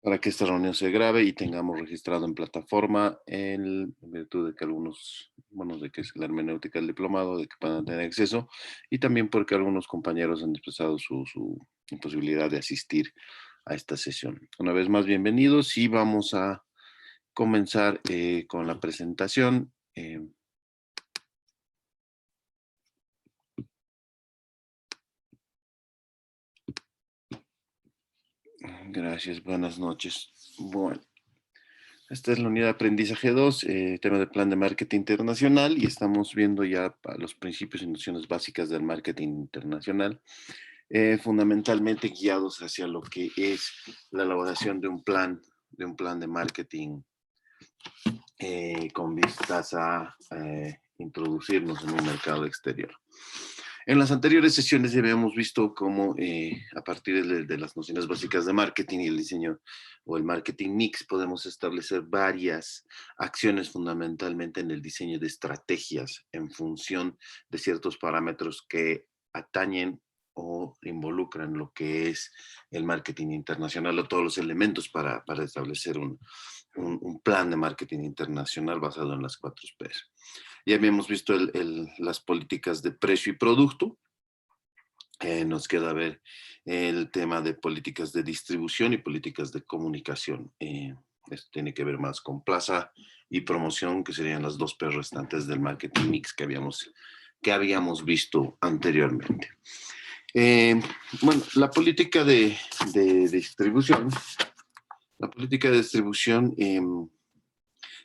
para que esta reunión se grabe y tengamos registrado en plataforma en virtud de que algunos, bueno, de que es la hermenéutica del diplomado, de que puedan tener acceso, y también porque algunos compañeros han expresado su imposibilidad de asistir a esta sesión. Una vez más, bienvenidos y vamos a comenzar con la presentación. Gracias, buenas noches. Bueno. Esta es la unidad de aprendizaje 2, tema del plan de marketing internacional, y estamos viendo ya los principios y nociones básicas del marketing internacional, fundamentalmente guiados hacia lo que es la elaboración de un plan de marketing con vistas a introducirnos en un mercado exterior. En las anteriores sesiones ya habíamos visto cómo a partir de las nociones básicas de marketing y el diseño o el marketing mix podemos establecer varias acciones fundamentalmente en el diseño de estrategias en función de ciertos parámetros que atañen o involucran lo que es el marketing internacional o todos los elementos para establecer un plan de marketing internacional basado en las 4Ps. Ya habíamos visto las políticas de precio y producto. Nos queda ver el tema de políticas de distribución y políticas de comunicación. Esto tiene que ver más con plaza y promoción, que serían las 2P restantes del marketing mix que habíamos visto anteriormente. Bueno, la política de distribución. La política de distribución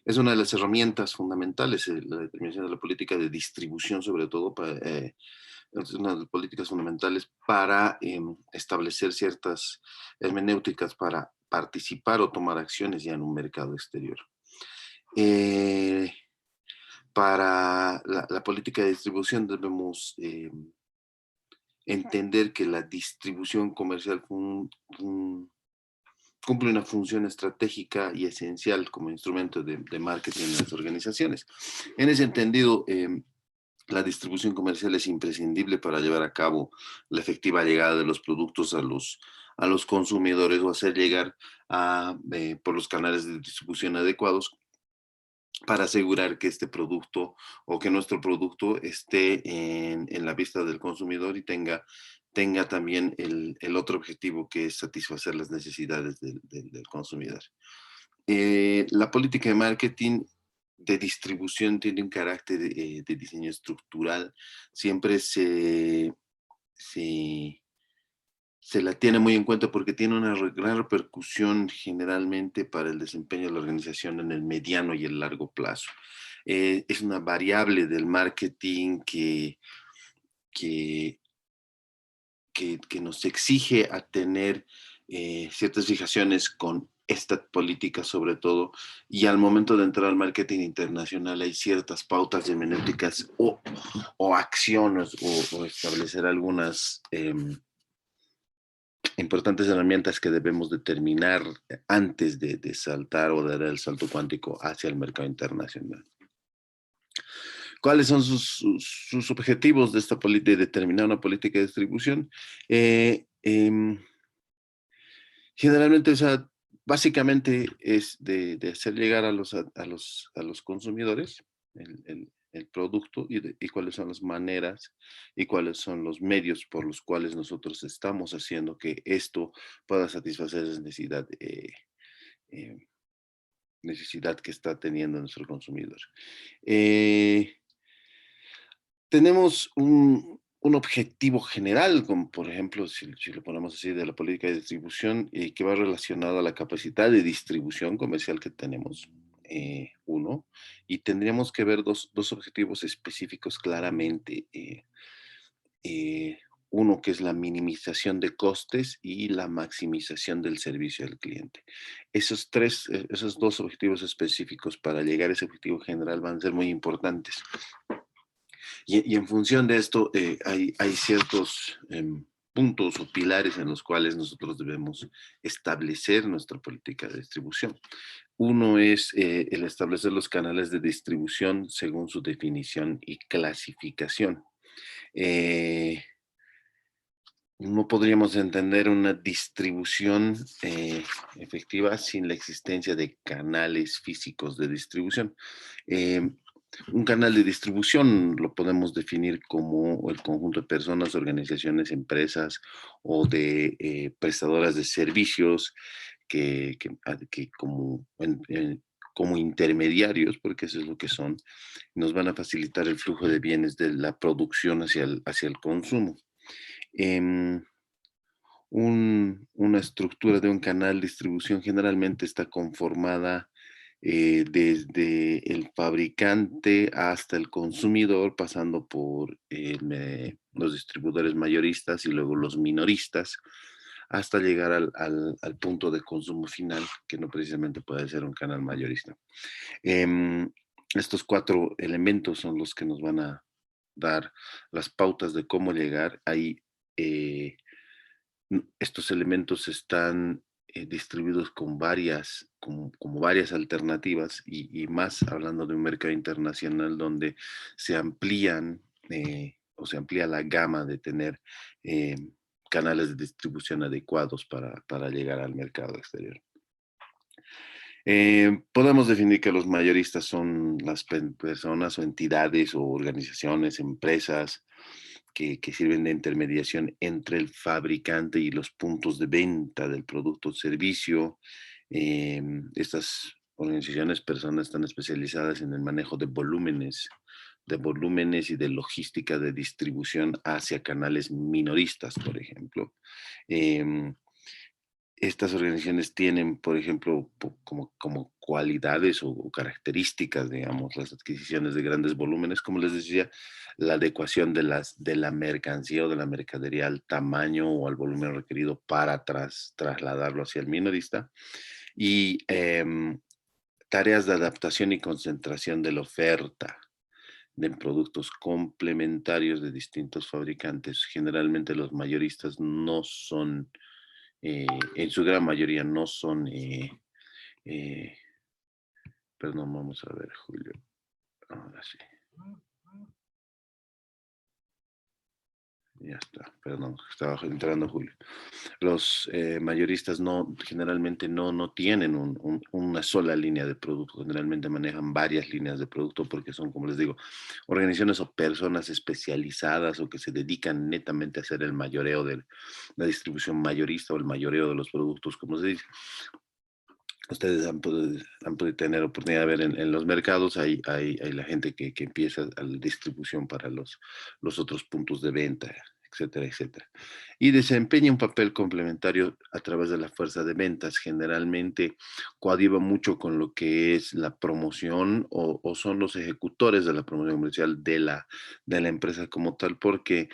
es una de las herramientas fundamentales, la determinación de la política de distribución, sobre todo, es una de las políticas fundamentales para establecer ciertas hermenéuticas para participar o tomar acciones ya en un mercado exterior. Para la política de distribución debemos entender que la distribución comercial cumple una función estratégica y esencial como instrumento de marketing en las organizaciones. En ese entendido, la distribución comercial es imprescindible para llevar a cabo la efectiva llegada de los productos a los consumidores o hacer llegar por los canales de distribución adecuados para asegurar que este producto o que nuestro producto esté en la vista del consumidor y tenga también el otro objetivo, que es satisfacer las necesidades del consumidor. La política de marketing de distribución tiene un carácter de diseño estructural. Siempre se la tiene muy en cuenta porque tiene una gran repercusión generalmente para el desempeño de la organización en el mediano y el largo plazo. Es una variable del marketing que, que nos exige a tener ciertas fijaciones con esta política sobre todo, y al momento de entrar al marketing internacional hay ciertas pautas hermenéuticas o acciones o establecer algunas importantes herramientas que debemos determinar antes de saltar o de dar el salto cuántico hacia el mercado internacional. ¿Cuáles son sus objetivos de esta política, de determinar una política de distribución? Generalmente, o sea, básicamente es de hacer llegar a los consumidores el producto y cuáles son las maneras y cuáles son los medios por los cuales nosotros estamos haciendo que esto pueda satisfacer esa eh, necesidad que está teniendo nuestro consumidor. Tenemos un objetivo general, como por ejemplo, si lo ponemos así, de la política de distribución, que va relacionado a la capacidad de distribución comercial que tenemos, uno, y tendríamos que ver dos objetivos específicos claramente. Uno que es la minimización de costes y la maximización del servicio al cliente. Esos dos objetivos específicos para llegar a ese objetivo general van a ser muy importantes. Y en función de esto, hay ciertos puntos o pilares en los cuales nosotros debemos establecer nuestra política de distribución. Uno es el establecer los canales de distribución según su definición y clasificación. no podríamos entender una distribución efectiva sin la existencia de canales físicos de distribución. Eh, un canal de distribución lo podemos definir como el conjunto de personas, organizaciones, empresas o de prestadoras de servicios que como intermediarios, porque eso es lo que son, nos van a facilitar el flujo de bienes de la producción hacia el consumo. Em, una estructura de un canal de distribución generalmente está conformada desde el fabricante hasta el consumidor, pasando por los distribuidores mayoristas y luego los minoristas, hasta llegar al punto de consumo final, que no precisamente puede ser un canal mayorista. Em, estos cuatro elementos son los que nos van a dar las pautas de cómo llegar ahí. eh, Estos elementos están distribuidos con como varias alternativas y más hablando de un mercado internacional donde se amplían o se amplía la gama de tener eh, canales de distribución adecuados para llegar al mercado exterior. Podemos definir que los mayoristas son las personas o entidades o organizaciones, empresas que sirven de intermediación entre el fabricante y los puntos de venta del producto o servicio. Estas organizaciones, personas están especializadas en el manejo de volúmenes y de logística de distribución hacia canales minoristas, por ejemplo. Em, Estas organizaciones tienen, por ejemplo, como cualidades o características, digamos, las adquisiciones de grandes volúmenes, como les decía, la adecuación de la mercancía o de la mercadería al tamaño o al volumen requerido para trasladarlo hacia el minorista y tareas de adaptación y concentración de la oferta de productos complementarios de distintos fabricantes. Generalmente los mayoristas no son en su gran mayoría no son, eh, perdón, vamos a ver, Julio, ahora sí, ya está, perdón, estaba entrando Julio. Los mayoristas generalmente no tienen una sola línea de producto, generalmente manejan varias líneas de producto porque son, como les digo, organizaciones o personas especializadas o que se dedican netamente a hacer el mayoreo de la distribución mayorista o el mayoreo de los productos, como se dice. Ustedes han podido tener oportunidad de ver en los mercados, hay la gente que empieza a la distribución para los otros puntos de venta, etcétera, etcétera. Y desempeña un papel complementario a través de la fuerza de ventas. Generalmente coadyuva mucho con lo que es la promoción o son los ejecutores de la promoción comercial de la empresa como tal, porque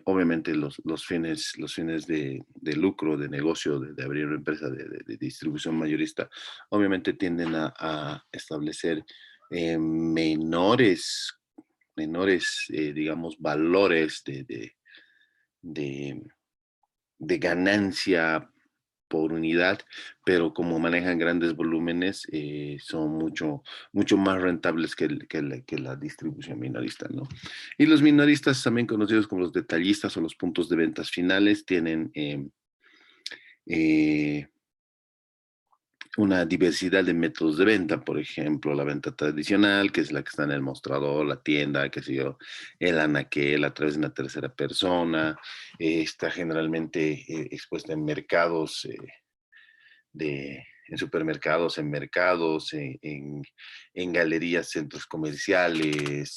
obviamente los fines de lucro, de negocio, de abrir una empresa de distribución mayorista, obviamente tienden a establecer menores, digamos, valores de, de ganancia por unidad, pero como manejan grandes volúmenes, son mucho más rentables que la distribución minorista, ¿no? Y los minoristas, también conocidos como los detallistas o los puntos de ventas finales, tienen eh, una diversidad de métodos de venta, por ejemplo, la venta tradicional, que es la que está en el mostrador, la tienda, qué sé yo, el anaquel a través de una tercera persona, está generalmente expuesta en mercados en supermercados, en mercados, en galerías, centros comerciales,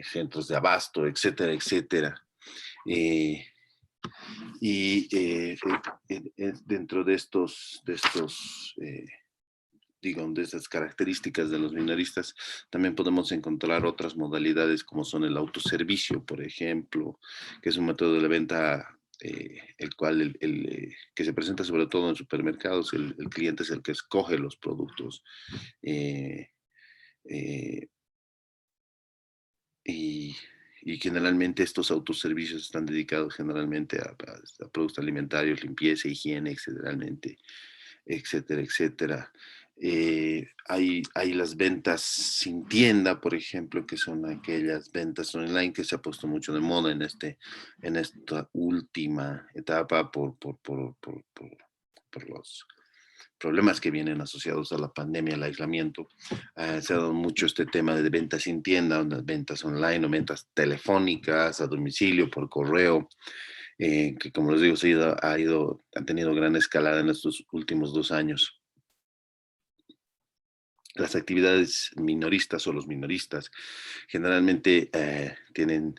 centros de abasto, etcétera, etcétera. Eh, y dentro digamos, de estas características de los minoristas, también podemos encontrar otras modalidades como son el autoservicio, por ejemplo, que es un método de la venta el cual que se presenta sobre todo en supermercados, el cliente es el que escoge los productos eh, eh, y, y generalmente estos autoservicios están dedicados generalmente a productos alimentarios, limpieza, higiene, generalmente, etcétera, etcétera. Hay las ventas sin tienda, por ejemplo, que son aquellas ventas online que se ha puesto mucho de moda en esta última etapa por los problemas que vienen asociados a la pandemia, al aislamiento. Se ha dado mucho este tema de ventas sin tienda, ventas online o ventas telefónicas, a domicilio, por correo, que como les digo, han tenido gran escalada en estos últimos 2 años. Las actividades minoristas o los minoristas generalmente tienen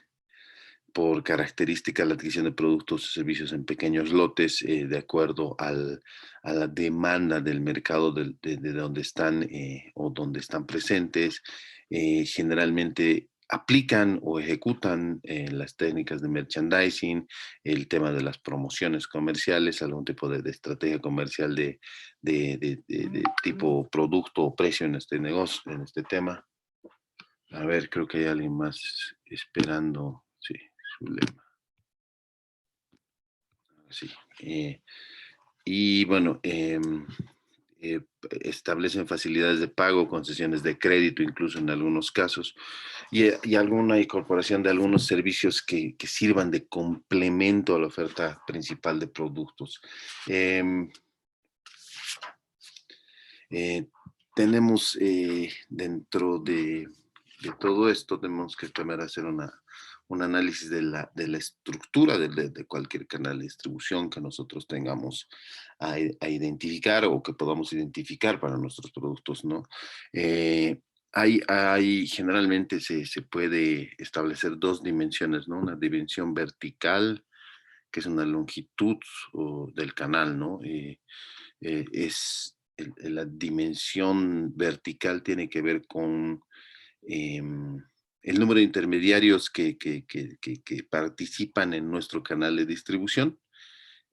por característica la adquisición de productos o servicios en pequeños lotes de acuerdo a la demanda del mercado de donde están o donde están presentes. Generalmente aplican o ejecutan las técnicas de merchandising, el tema de las promociones comerciales, algún tipo de estrategia comercial de tipo producto o precio en este negocio, en este tema. A ver, creo que hay alguien más esperando. Sí, su lema. Sí. Y bueno, establecen facilidades de pago, concesiones de crédito, incluso en algunos casos, y alguna incorporación de algunos servicios que sirvan de complemento a la oferta principal de productos. Em, eh, Tenemos dentro de todo esto, tenemos que primero hacer un análisis de la estructura de cualquier canal de distribución que nosotros tengamos a identificar o que podamos identificar para nuestros productos, ¿no? Eh, Generalmente se puede establecer dos dimensiones, ¿no? Una dimensión vertical, que es una longitud del canal, ¿no? La dimensión vertical tiene que ver con el número de intermediarios que participan en nuestro canal de distribución,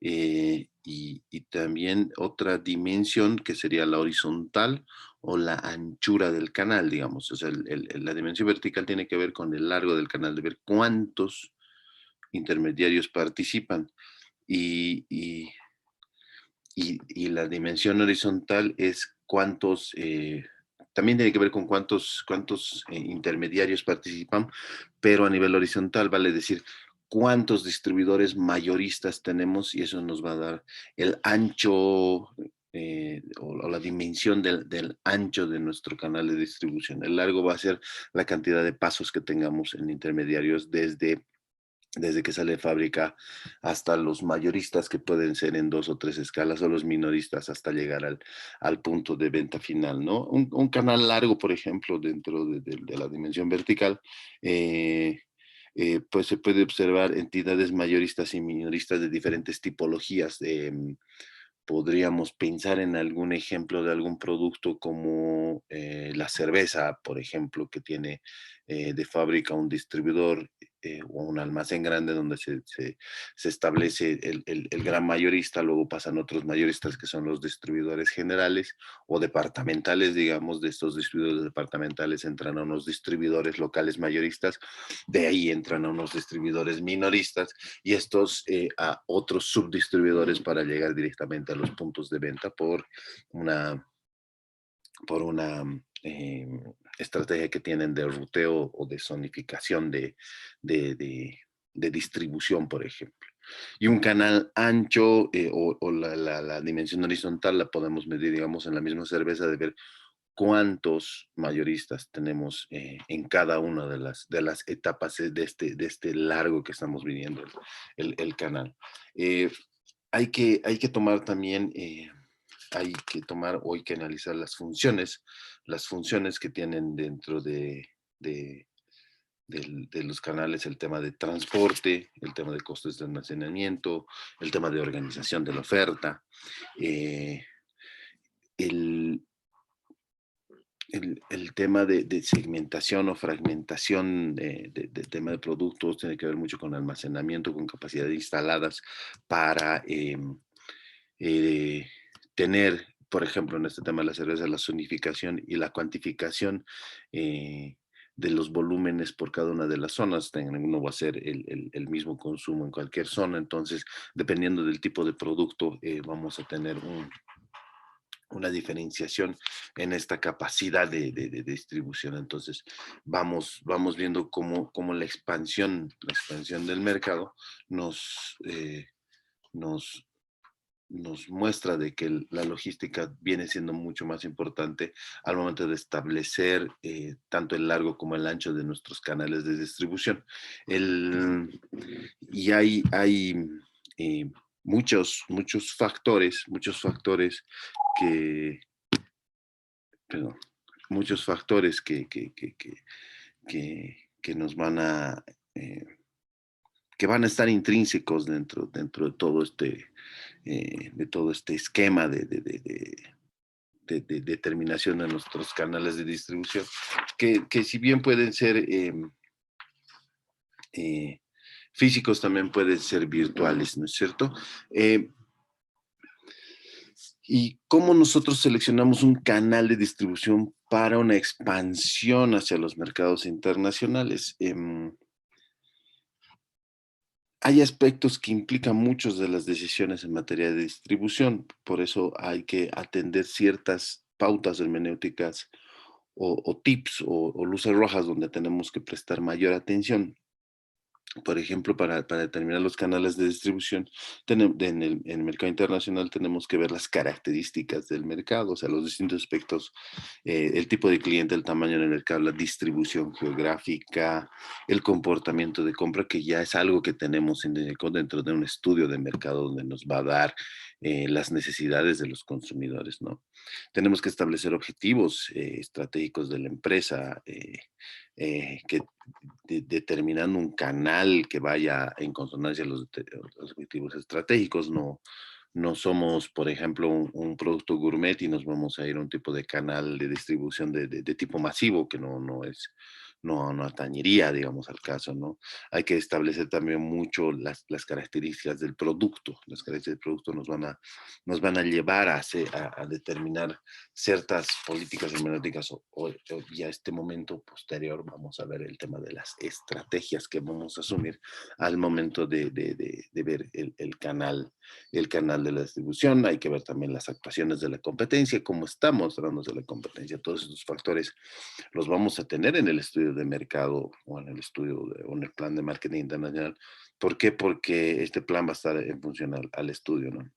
y también otra dimensión que sería la horizontal o la anchura del canal, digamos. O sea, la dimensión vertical tiene que ver con el largo del canal, de ver cuántos intermediarios participan. Y la dimensión horizontal es también tiene que ver con cuántos intermediarios participan, pero a nivel horizontal, vale decir, cuántos distribuidores mayoristas tenemos, y eso nos va a dar el ancho o la dimensión del ancho de nuestro canal de distribución. El largo va a ser la cantidad de pasos que tengamos en intermediarios desde que sale de fábrica hasta los mayoristas, que pueden ser en 2 o 3 escalas, o los minoristas hasta llegar al punto de venta final, ¿no? Un canal largo, por ejemplo, dentro de la dimensión vertical, pues se puede observar entidades mayoristas y minoristas de diferentes tipologías. Podríamos pensar en algún ejemplo de algún producto como la cerveza, por ejemplo, que tiene de fábrica un distribuidor o un almacén grande donde se establece el gran mayorista, luego pasan otros mayoristas que son los distribuidores generales o departamentales, digamos. De estos distribuidores departamentales entran a unos distribuidores locales mayoristas, de ahí entran a unos distribuidores minoristas, y estos a otros subdistribuidores para llegar directamente a los puntos de venta una, por una estrategia que tienen de ruteo o de zonificación de, de- de distribución, por ejemplo. Y un canal ancho o la dimensión horizontal la podemos medir, digamos, en la misma cerveza, de ver cuántos mayoristas tenemos en cada una de las etapas de este largo que estamos viviendo el canal. Eh, hay que tomar también, o hay que analizar las funciones que tienen dentro de, de los canales, el tema de transporte, el tema de costos de almacenamiento, el tema de organización de la oferta, eh, el, el tema de segmentación o fragmentación del tema de productos tiene que ver mucho con almacenamiento, con capacidades instaladas para eh, tener, por ejemplo, en este tema de la cerveza, la zonificación y la cuantificación de los volúmenes por cada una de las zonas. No va a ser el mismo consumo en cualquier zona, entonces, dependiendo del tipo de producto, vamos a tener una diferenciación en esta capacidad de distribución. Entonces, vamos viendo cómo la expansión del mercado nos, nos, nos muestra de que la logística viene siendo mucho más importante al momento de establecer tanto el largo como el ancho de nuestros canales de distribución. El, y hay muchos factores que, perdón, muchos factores que nos van a, eh, que van a estar intrínsecos dentro de todo este esquema de determinación de nuestros canales de distribución, que si bien pueden ser eh, físicos, también pueden ser virtuales, ¿no es cierto? ¿Y cómo nosotros seleccionamos un canal de distribución para una expansión hacia los mercados internacionales? Hay aspectos que implican muchas de las decisiones en materia de distribución, por eso hay que atender ciertas pautas hermenéuticas o tips o luces rojas donde tenemos que prestar mayor atención. Por ejemplo, para determinar los canales de distribución en el mercado internacional tenemos que ver las características del mercado, o sea, los distintos aspectos, el tipo de cliente, el tamaño del mercado, la distribución geográfica, el comportamiento de compra, que ya es algo que tenemos dentro de un estudio de mercado donde nos va a dar las necesidades de los consumidores, ¿no? Tenemos que establecer objetivos estratégicos de la empresa, que determinando un canal que vaya en consonancia a los objetivos estratégicos. No somos, por ejemplo, un producto gourmet y nos vamos a ir a un tipo de canal de distribución de tipo masivo que no atañería, digamos, al caso, ¿no? Hay que establecer también mucho las características del producto. Las características del producto nos van a llevar a determinar ciertas políticas hermenéuticas y a este momento posterior vamos a ver el tema de las estrategias que vamos a asumir al momento de ver el canal de la distribución. Hay que ver también las actuaciones de la competencia, cómo está mostrándose la competencia. Todos estos factores los vamos a tener en el estudio de mercado o en el o en el plan de marketing internacional. ¿Por qué? Porque este plan va a estar en función al estudio, ¿no?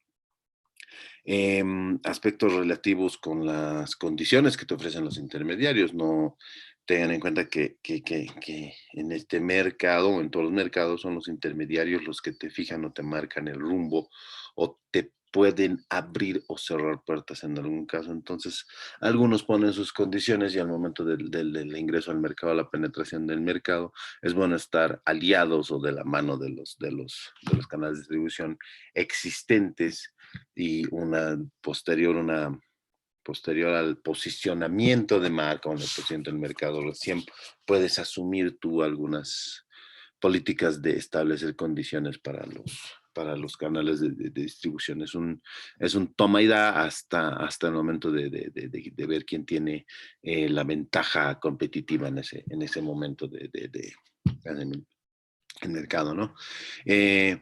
Aspectos relativos con las condiciones que te ofrecen los intermediarios. No tengan en cuenta que en este mercado, o en todos los mercados, son los intermediarios los que te fijan o te marcan el rumbo o te pueden abrir o cerrar puertas en algún caso. Entonces, algunos ponen sus condiciones y al momento del ingreso al mercado, la penetración del mercado, es bueno estar aliados o de la mano de los canales de distribución existentes y posterior al posicionamiento de marca o en el posicionamiento del mercado, recién puedes asumir tú algunas políticas de establecer condiciones para los canales de distribución. Es un toma y da hasta el momento de ver quién tiene la ventaja competitiva en ese momento en el mercado, ¿no? Eh,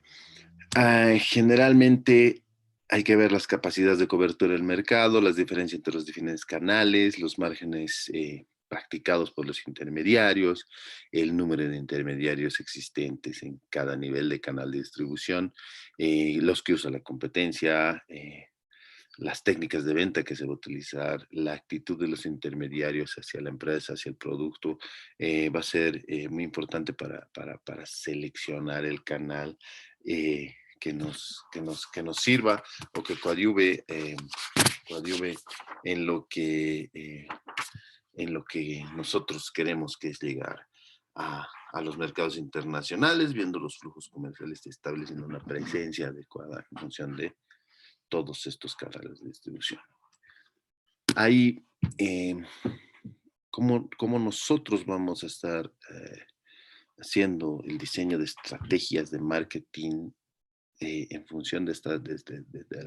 Generalmente hay que ver las capacidades de cobertura del mercado, las diferencias entre los diferentes canales, los márgenes practicados por los intermediarios, el número de intermediarios existentes en cada nivel de canal de distribución, los que usa la competencia, las técnicas de venta que se va a utilizar, la actitud de los intermediarios hacia la empresa, hacia el producto, va a ser muy importante para seleccionar el canal que nos sirva o que coadyuve en lo que nosotros queremos, que es llegar a los mercados internacionales, viendo los flujos comerciales, estableciendo una presencia adecuada en función de todos estos canales de distribución. Ahí, eh, ¿cómo nosotros vamos a estar haciendo el diseño de estrategias de marketing en función de la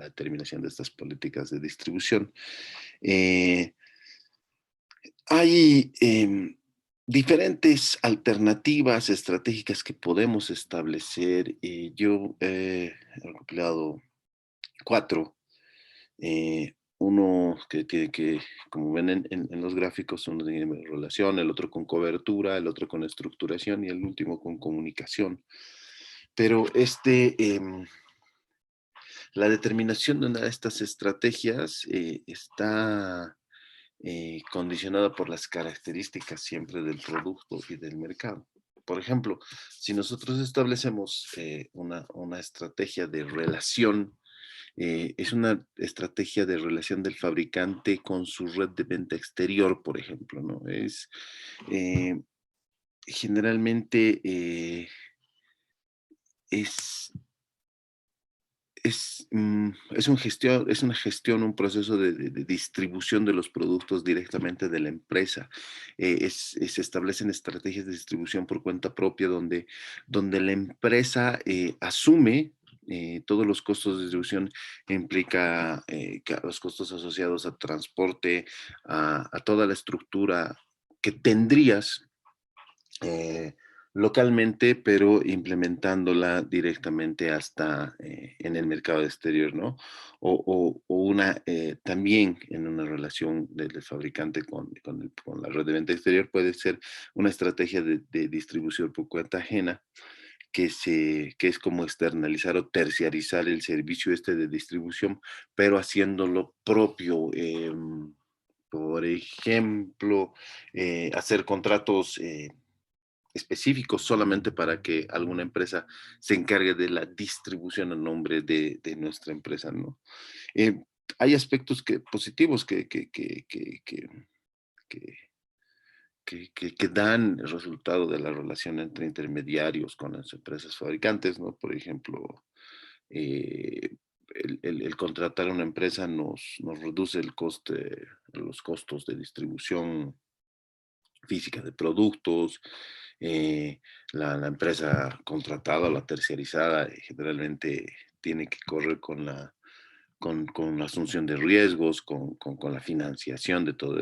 determinación de estas políticas de distribución? Eh, Hay diferentes alternativas estratégicas que podemos establecer. Yo he recopilado cuatro. uno que tiene que, como ven en los gráficos, uno tiene relación, el otro con cobertura, el otro con estructuración y el último con comunicación. Pero la determinación de una de estas estrategias está condicionada por las características siempre del producto y del mercado. Por ejemplo, si nosotros establecemos una estrategia de relación, es una estrategia de relación del fabricante con su red de venta exterior, por ejemplo, ¿no? Eh, generalmente es es una gestión, un proceso de distribución de los productos directamente de la empresa. Se establecen estrategias de distribución por cuenta propia donde la empresa asume todos los costos de distribución, implica los costos asociados a transporte, a toda la estructura que tendrías eh, localmente, pero implementándola directamente hasta en el mercado exterior, ¿no? O una, también en una relación del fabricante con la red de venta exterior puede ser una estrategia de distribución por cuenta ajena que es como externalizar o terciarizar el servicio este de distribución, pero haciéndolo propio. Por ejemplo, hacer contratos específicos solamente para que alguna empresa se encargue de la distribución a nombre de nuestra empresa, ¿no? Eh, hay aspectos positivos que, que dan el resultado de la relación entre intermediarios con las empresas fabricantes, ¿no? Por ejemplo, eh, el contratar a una empresa nos reduce los costos de distribución física de productos, la empresa contratada o la terciarizada generalmente tiene que correr con la asunción de riesgos, con la financiación de todo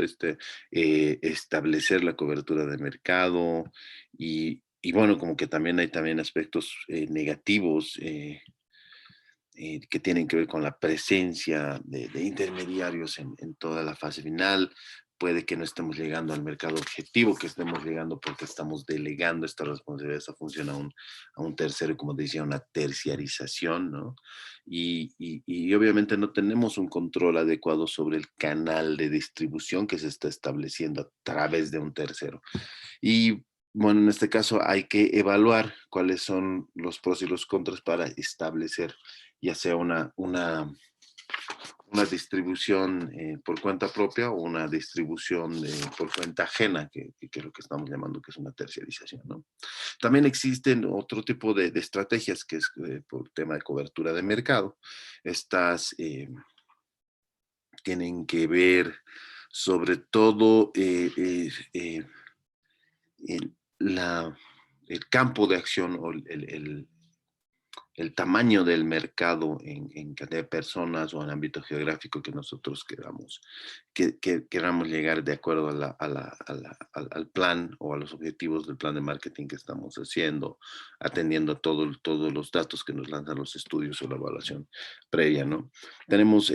establecer la cobertura de mercado y bueno, como que también hay también aspectos negativos que tienen que ver con la presencia de intermediarios en toda la fase final. Puede que no estemos llegando al mercado objetivo, que estemos llegando porque estamos delegando esta responsabilidad, esta función a un tercero, como decía, una terciarización, ¿no? Y obviamente no tenemos un control adecuado sobre el canal de distribución que se está estableciendo a través de un tercero. Y bueno, en este caso hay que evaluar cuáles son los pros y los contras para establecer ya sea una distribución por cuenta propia o una distribución por cuenta ajena, que es lo que estamos llamando que es una terciarización, ¿no? También existen otro tipo de estrategias que es por tema de cobertura de mercado. Estas tienen que ver sobre todo el, la, el campo de acción o el tamaño del mercado en cantidad de personas o en ámbito geográfico que nosotros queramos llegar de acuerdo al plan o a los objetivos del plan de marketing que estamos haciendo, atendiendo a todos los datos que nos lanzan los estudios o la evaluación previa, ¿no? Tenemos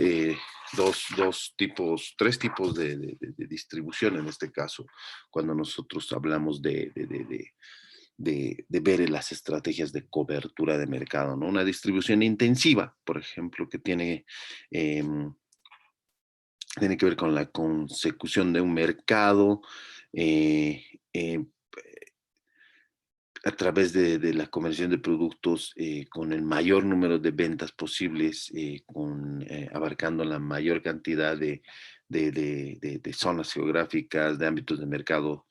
tres tipos de distribución en este caso, cuando nosotros hablamos de ver las estrategias de cobertura de mercado, ¿no? Una distribución intensiva, por ejemplo, que tiene que ver con la consecución de un mercado eh, eh, a través de la comercialización de productos con el mayor número de ventas posibles, abarcando la mayor cantidad de zonas geográficas, de ámbitos de mercado.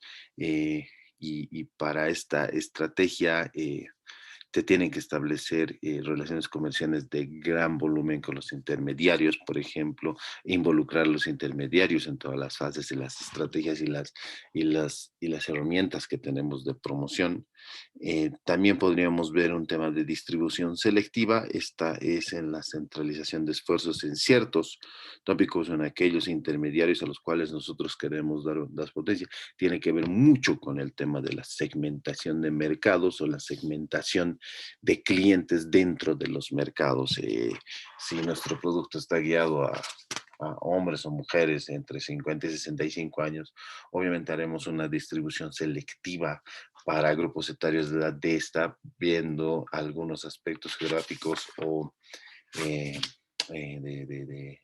Y para esta estrategia te tienen que establecer relaciones comerciales de gran volumen con los intermediarios, por ejemplo, e involucrar a los intermediarios en todas las fases de las estrategias y las herramientas que tenemos de promoción. También podríamos ver un tema de distribución selectiva. Esta es en la centralización de esfuerzos en ciertos tópicos, en aquellos intermediarios a los cuales nosotros queremos dar potencia. Tiene que ver mucho con el tema de la segmentación de mercados o la segmentación de clientes dentro de los mercados. Si nuestro producto está guiado a hombres o mujeres entre 50 y 65 años, obviamente haremos una distribución selectiva para grupos etarios de edad de esta, viendo algunos aspectos geográficos o eh, de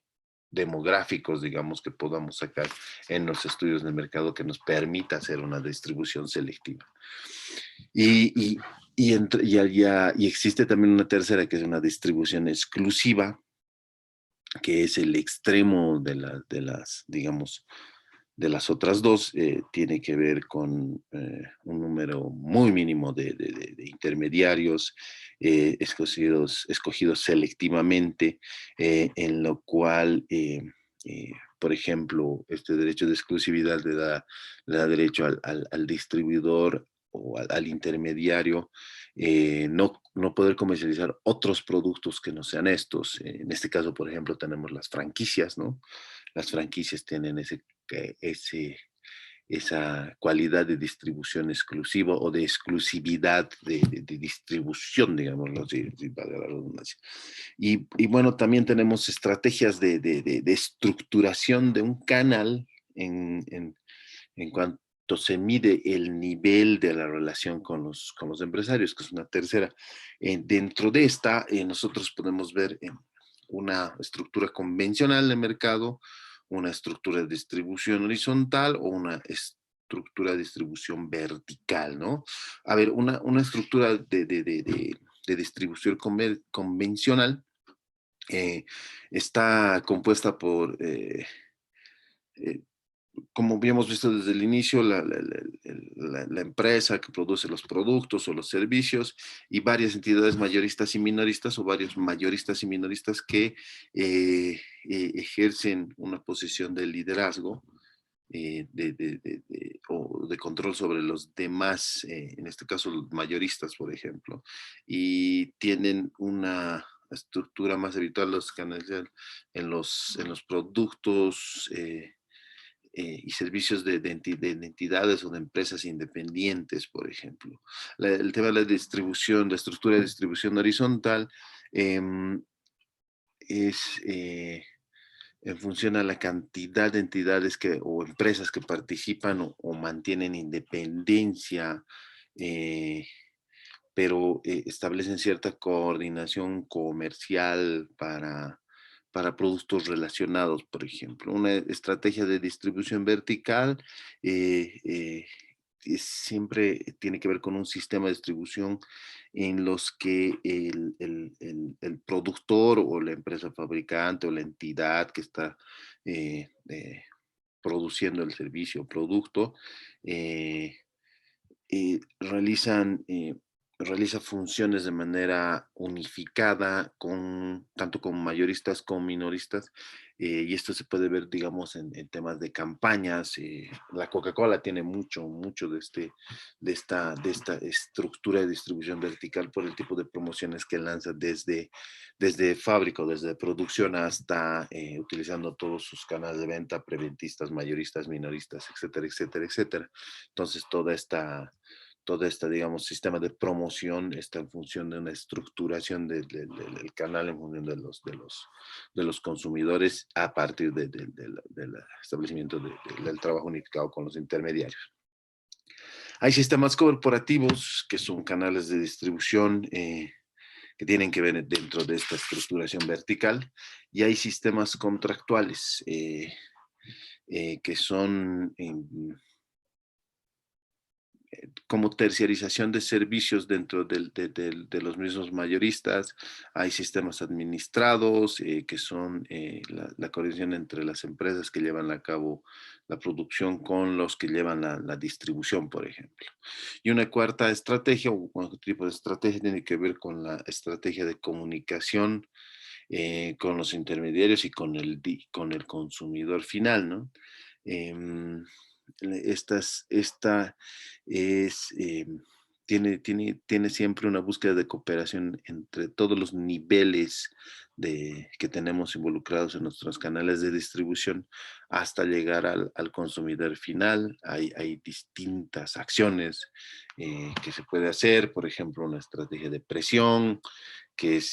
demográficos, digamos, que podamos sacar en los estudios de mercado que nos permita hacer una distribución selectiva. Y, y, y existe también una tercera, que es una distribución exclusiva, que es el extremo digamos, de las otras dos, tiene que ver con un número muy mínimo de intermediarios escogidos selectivamente, en lo cual, por ejemplo, este derecho de exclusividad le da derecho al distribuidor o al intermediario, no poder comercializar otros productos que no sean estos. En este caso, por ejemplo, tenemos las franquicias, ¿no? Las franquicias tienen esa cualidad de distribución exclusiva o de exclusividad de distribución, digámoslo así, si valga la redundancia. Y bueno, también tenemos estrategias de estructuración de un canal en cuanto se mide el nivel de la relación con los empresarios, que es una tercera. Dentro de esta, nosotros podemos ver una estructura convencional de mercado, una estructura de distribución horizontal o una estructura de distribución vertical, ¿no? A ver, una estructura de distribución convencional está compuesta por eh, como habíamos visto desde el inicio, la empresa que produce los productos o los servicios y varias entidades mayoristas y minoristas o varios mayoristas y minoristas que ejercen una posición de liderazgo o de control sobre los demás, en este caso los mayoristas, por ejemplo, y tienen una estructura más habitual los canales en los productos y servicios de entidades o de empresas independientes, por ejemplo. El tema de la distribución, la estructura de distribución horizontal eh, es en función a la cantidad de entidades o empresas que participan o mantienen independencia, eh, pero establecen cierta coordinación comercial para productos relacionados, por ejemplo. Una estrategia de distribución vertical siempre tiene que ver con un sistema de distribución en los que el productor o la empresa fabricante o la entidad que está produciendo el servicio o producto eh, realizan, realiza funciones de manera unificada, tanto con mayoristas como minoristas, y esto se puede ver, digamos, en temas de campañas. La Coca-Cola tiene mucho de esta estructura de distribución vertical por el tipo de promociones que lanza desde fábrica, desde producción hasta utilizando todos sus canales de venta, preventistas, mayoristas, minoristas, etcétera, etcétera, etcétera. Entonces, toda esta, digamos, sistema de promoción está en función de una estructuración del canal en función de los consumidores a partir del establecimiento del trabajo unificado con los intermediarios. Hay sistemas corporativos que son canales de distribución que tienen que ver dentro de esta estructuración vertical y hay sistemas contractuales que son como terciarización de servicios dentro de los mismos mayoristas. Hay sistemas administrados que son la coordinación entre las empresas que llevan a cabo la producción con los que llevan la distribución, por ejemplo. Y una cuarta estrategia, o otro tipo de estrategia, tiene que ver con la estrategia de comunicación con los intermediarios y con el consumidor final, ¿no? Em, esta es, tiene siempre una búsqueda de cooperación entre todos los niveles que tenemos involucrados en nuestros canales de distribución hasta llegar al consumidor final. Hay distintas acciones que se puede hacer, por ejemplo, una estrategia de presión, que es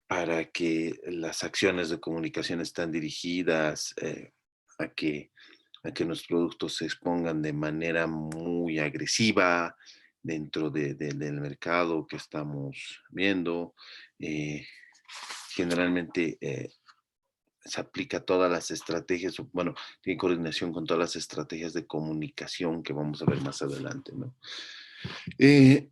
para que las acciones de comunicación están dirigidas a que, a que los productos se expongan de manera muy agresiva dentro del mercado que estamos viendo. Eh, Generalmente se aplica a todas las estrategias, bueno, tiene coordinación con todas las estrategias de comunicación que vamos a ver más adelante, ¿no? Eh,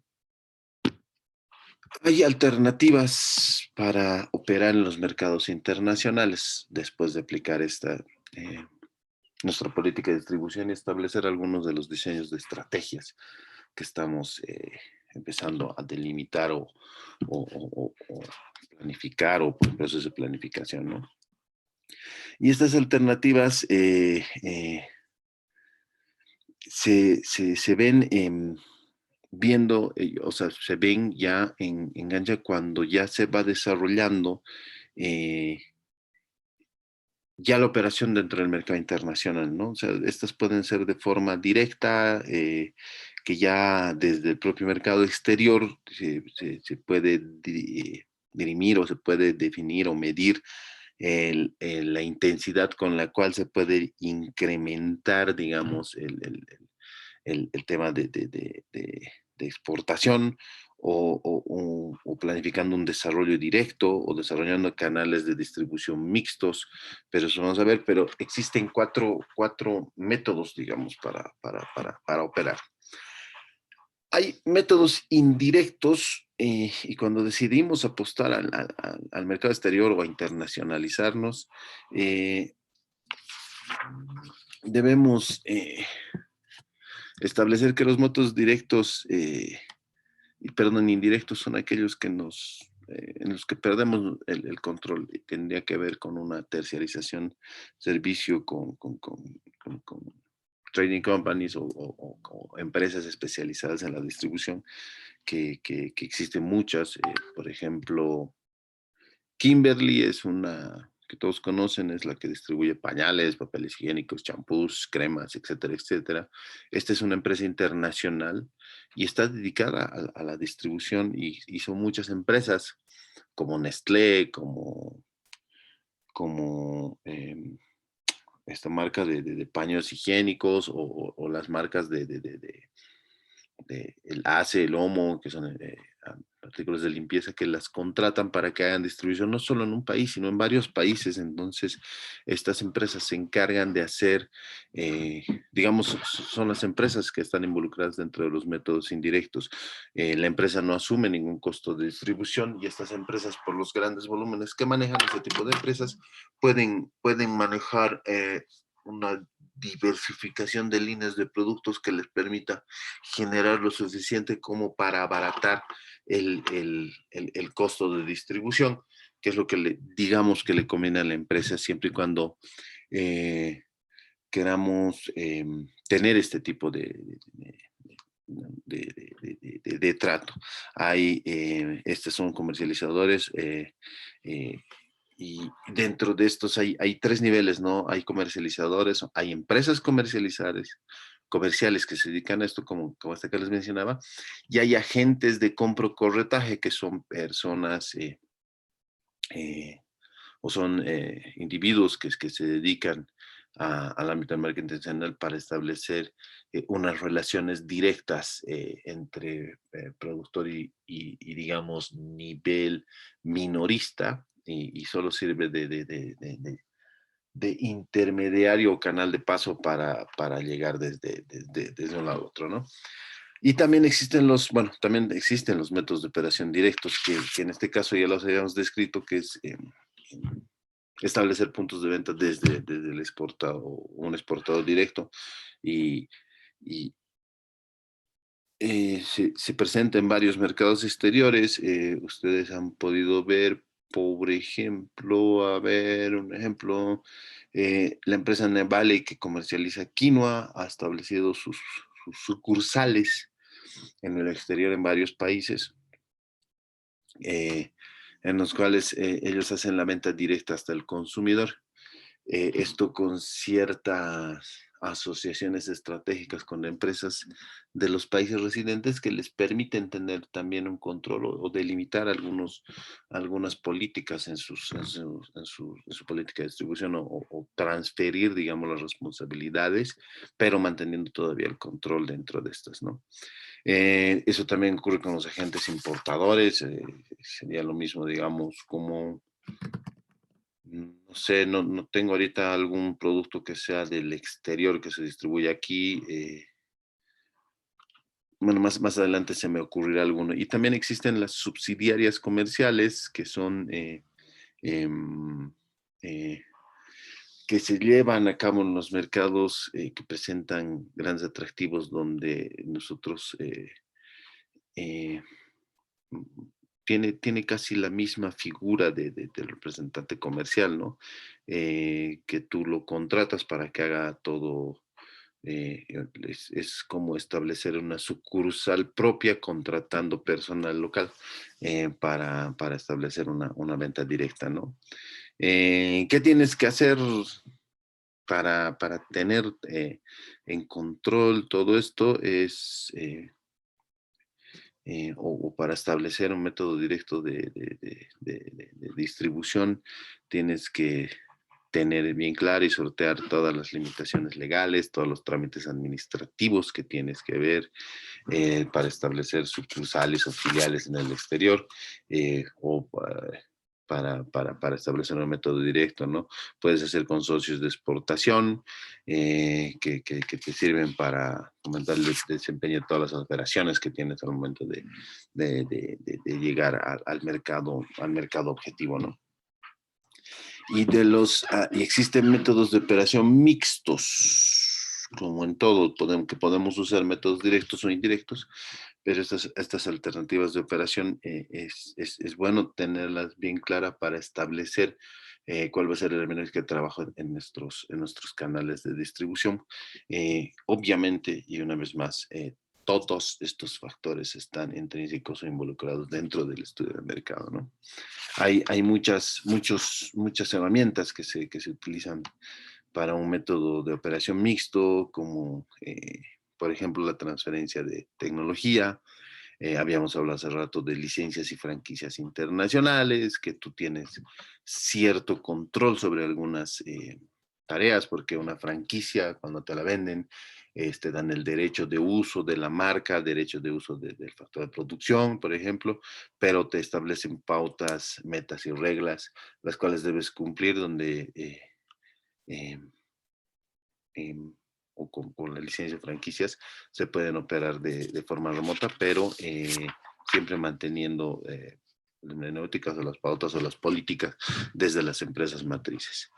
Hay alternativas para operar en los mercados internacionales después de aplicar eh, nuestra política de distribución y establecer algunos de los diseños de estrategias que estamos empezando a delimitar o planificar o por proceso de planificación, ¿no? Y estas alternativas se ven viendo, o sea, se ven ya en Ganja cuando ya se va desarrollando eh, ya la operación dentro del mercado internacional, ¿no? O sea, estas pueden ser de forma directa, que ya desde el propio mercado exterior se puede dirimir o se puede definir o medir la intensidad con la cual se puede incrementar, digamos, el tema de exportación o planificando un desarrollo directo o desarrollando canales de distribución mixtos, pero eso vamos a ver, pero existen cuatro métodos, digamos, para operar. Hay métodos indirectos y cuando decidimos apostar al mercado exterior o a internacionalizarnos, eh, debemos establecer que los métodos directos perdón, indirectos son aquellos que en los que perdemos el control y tendría que ver con una terciarización servicio con trading companies o empresas especializadas en la distribución, que existen muchas. Por ejemplo, Kimberly es una que todos conocen, es la que distribuye pañales, papeles higiénicos, champús, cremas, etcétera, etcétera. Esta es una empresa internacional y está dedicada a la distribución y son muchas empresas como Nestlé, como esta marca de paños higiénicos o las marcas el ACE, el OMO, que son artículos de limpieza que las contratan para que hagan distribución no solo en un país, sino en varios países. Entonces, estas empresas se encargan de hacer, eh, digamos, son las empresas que están involucradas dentro de los métodos indirectos. La empresa no asume ningún costo de distribución y estas empresas, por los grandes volúmenes que manejan ese tipo de empresas, pueden manejar una diversificación de líneas de productos que les permita generar lo suficiente como para abaratar el costo de distribución, que es lo que digamos que le conviene a la empresa siempre y cuando eh, queramos tener este tipo de trato. Estos son comercializadores y dentro de estos hay tres niveles, ¿no? Hay comercializadores, hay empresas comerciales que se dedican a esto, como hasta que les mencionaba, y hay agentes de compro-corretaje que son personas eh, o son individuos que se dedican al ámbito del marketing internacional para establecer unas relaciones directas entre productor digamos, nivel minorista y solo sirve de intermediario o canal de paso para llegar desde un lado a otro, ¿no? Y también existen también existen los métodos de operación directos, que en este caso ya los habíamos descrito, que es establecer puntos de venta desde el exportado, un exportador directo, y, y se presenta en varios mercados exteriores. Ustedes han podido ver, por ejemplo, a ver, un ejemplo, la empresa Nevale que comercializa quinoa ha establecido sus sucursales en el exterior en varios países, en los cuales ellos hacen la venta directa hasta el consumidor. Esto con ciertas asociaciones estratégicas con empresas de los países residentes que les permiten tener también un control o delimitar algunas políticas en su política de distribución o transferir, digamos, las responsabilidades, pero manteniendo todavía el control dentro de estas, ¿no? Eso también ocurre con los agentes importadores, sería lo mismo, digamos, como no sé, no tengo ahorita algún producto que sea del exterior que se distribuya aquí. Bueno, más adelante se me ocurrirá alguno. Y también existen las subsidiarias comerciales que son em, eh, que se llevan a cabo en los mercados que presentan grandes atractivos donde nosotros eh, tiene casi la misma figura del representante comercial, ¿no? Que tú lo contratas para que haga todo, es como establecer una sucursal propia contratando personal local para establecer una venta directa, ¿no? ¿Qué tienes que hacer para tener en control todo esto? O para establecer un método directo de distribución, tienes que tener bien claro y sortear todas las limitaciones legales, todos los trámites administrativos que tienes que ver para establecer sucursales o filiales en el exterior o para establecer un método directo, ¿no? Puedes hacer consorcios de exportación que te sirven para aumentar el desempeño de todas las operaciones que tienes al momento de llegar al mercado objetivo, ¿no? Y existen métodos de operación mixtos, como en todo, que podemos usar métodos directos o indirectos, pero estas alternativas de operación es bueno tenerlas bien claras para establecer cuál va a ser el hermenéutica de trabajo en nuestros canales de distribución. Obviamente, y una vez más, todos estos factores están intrínsecos o involucrados dentro del estudio del mercado, ¿no? Hay muchas herramientas que se utilizan para un método de operación mixto, como por ejemplo la transferencia de tecnología. Habíamos hablado hace rato de licencias y franquicias internacionales, que tú tienes cierto control sobre algunas tareas, porque una franquicia, cuando te la venden, te dan el derecho de uso de la marca, derecho de uso del factor de producción, por ejemplo, pero te establecen pautas, metas y reglas, las cuales debes cumplir, donde eh, em, o con la licencia de franquicias se pueden operar de forma remota, pero siempre manteniendo las hermenéuticas o las pautas o las políticas desde las empresas matrices.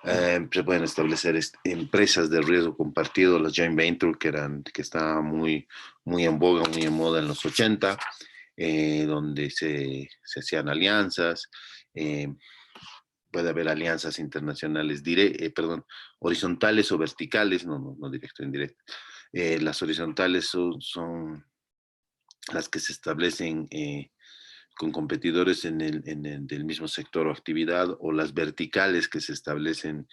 Se pueden establecer empresas de riesgo compartido, las joint venture, que estaban muy en boga, muy en moda en los 80, donde se hacían alianzas. Puede haber alianzas internacionales, perdón, horizontales o verticales, no directo, indirecto. Las horizontales son las que se establecen con competidores del mismo sector o actividad, o las verticales que se establecen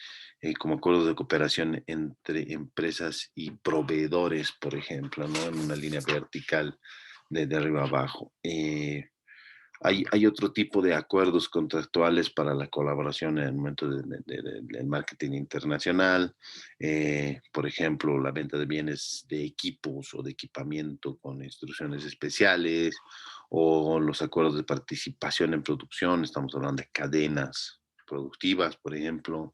como acuerdos de cooperación entre empresas y proveedores, por ejemplo, ¿no? En una línea vertical de arriba a abajo. Hay otro tipo de acuerdos contractuales para la colaboración en el momento del marketing internacional, por ejemplo, la venta de bienes de equipos o de equipamiento con instrucciones especiales, o los acuerdos de participación en producción, estamos hablando de cadenas productivas, por ejemplo,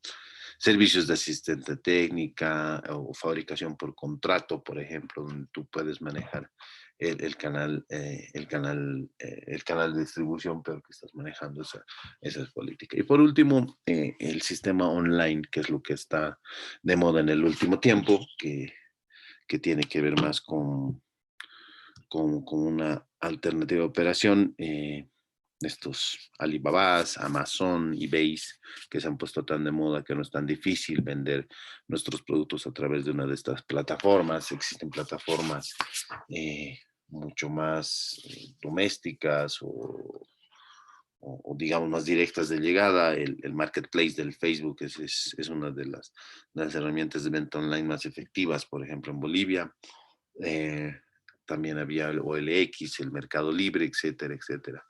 servicios de asistente técnica o fabricación por contrato, por ejemplo, donde tú puedes manejar el canal de distribución, pero que estás manejando esa política. Y por último, el sistema online, que es lo que está de moda en el último tiempo, que tiene que ver más con una alternativa de operación. Estos Alibabas, Amazon, eBays, que se han puesto tan de moda que no es tan difícil vender nuestros productos a través de una de estas plataformas. Existen plataformas mucho más domésticas o digamos más directas de llegada. El marketplace del Facebook es una de las herramientas de venta online más efectivas, por ejemplo, en Bolivia. Eh, También había el OLX, el Mercado Libre, etcétera, etcétera.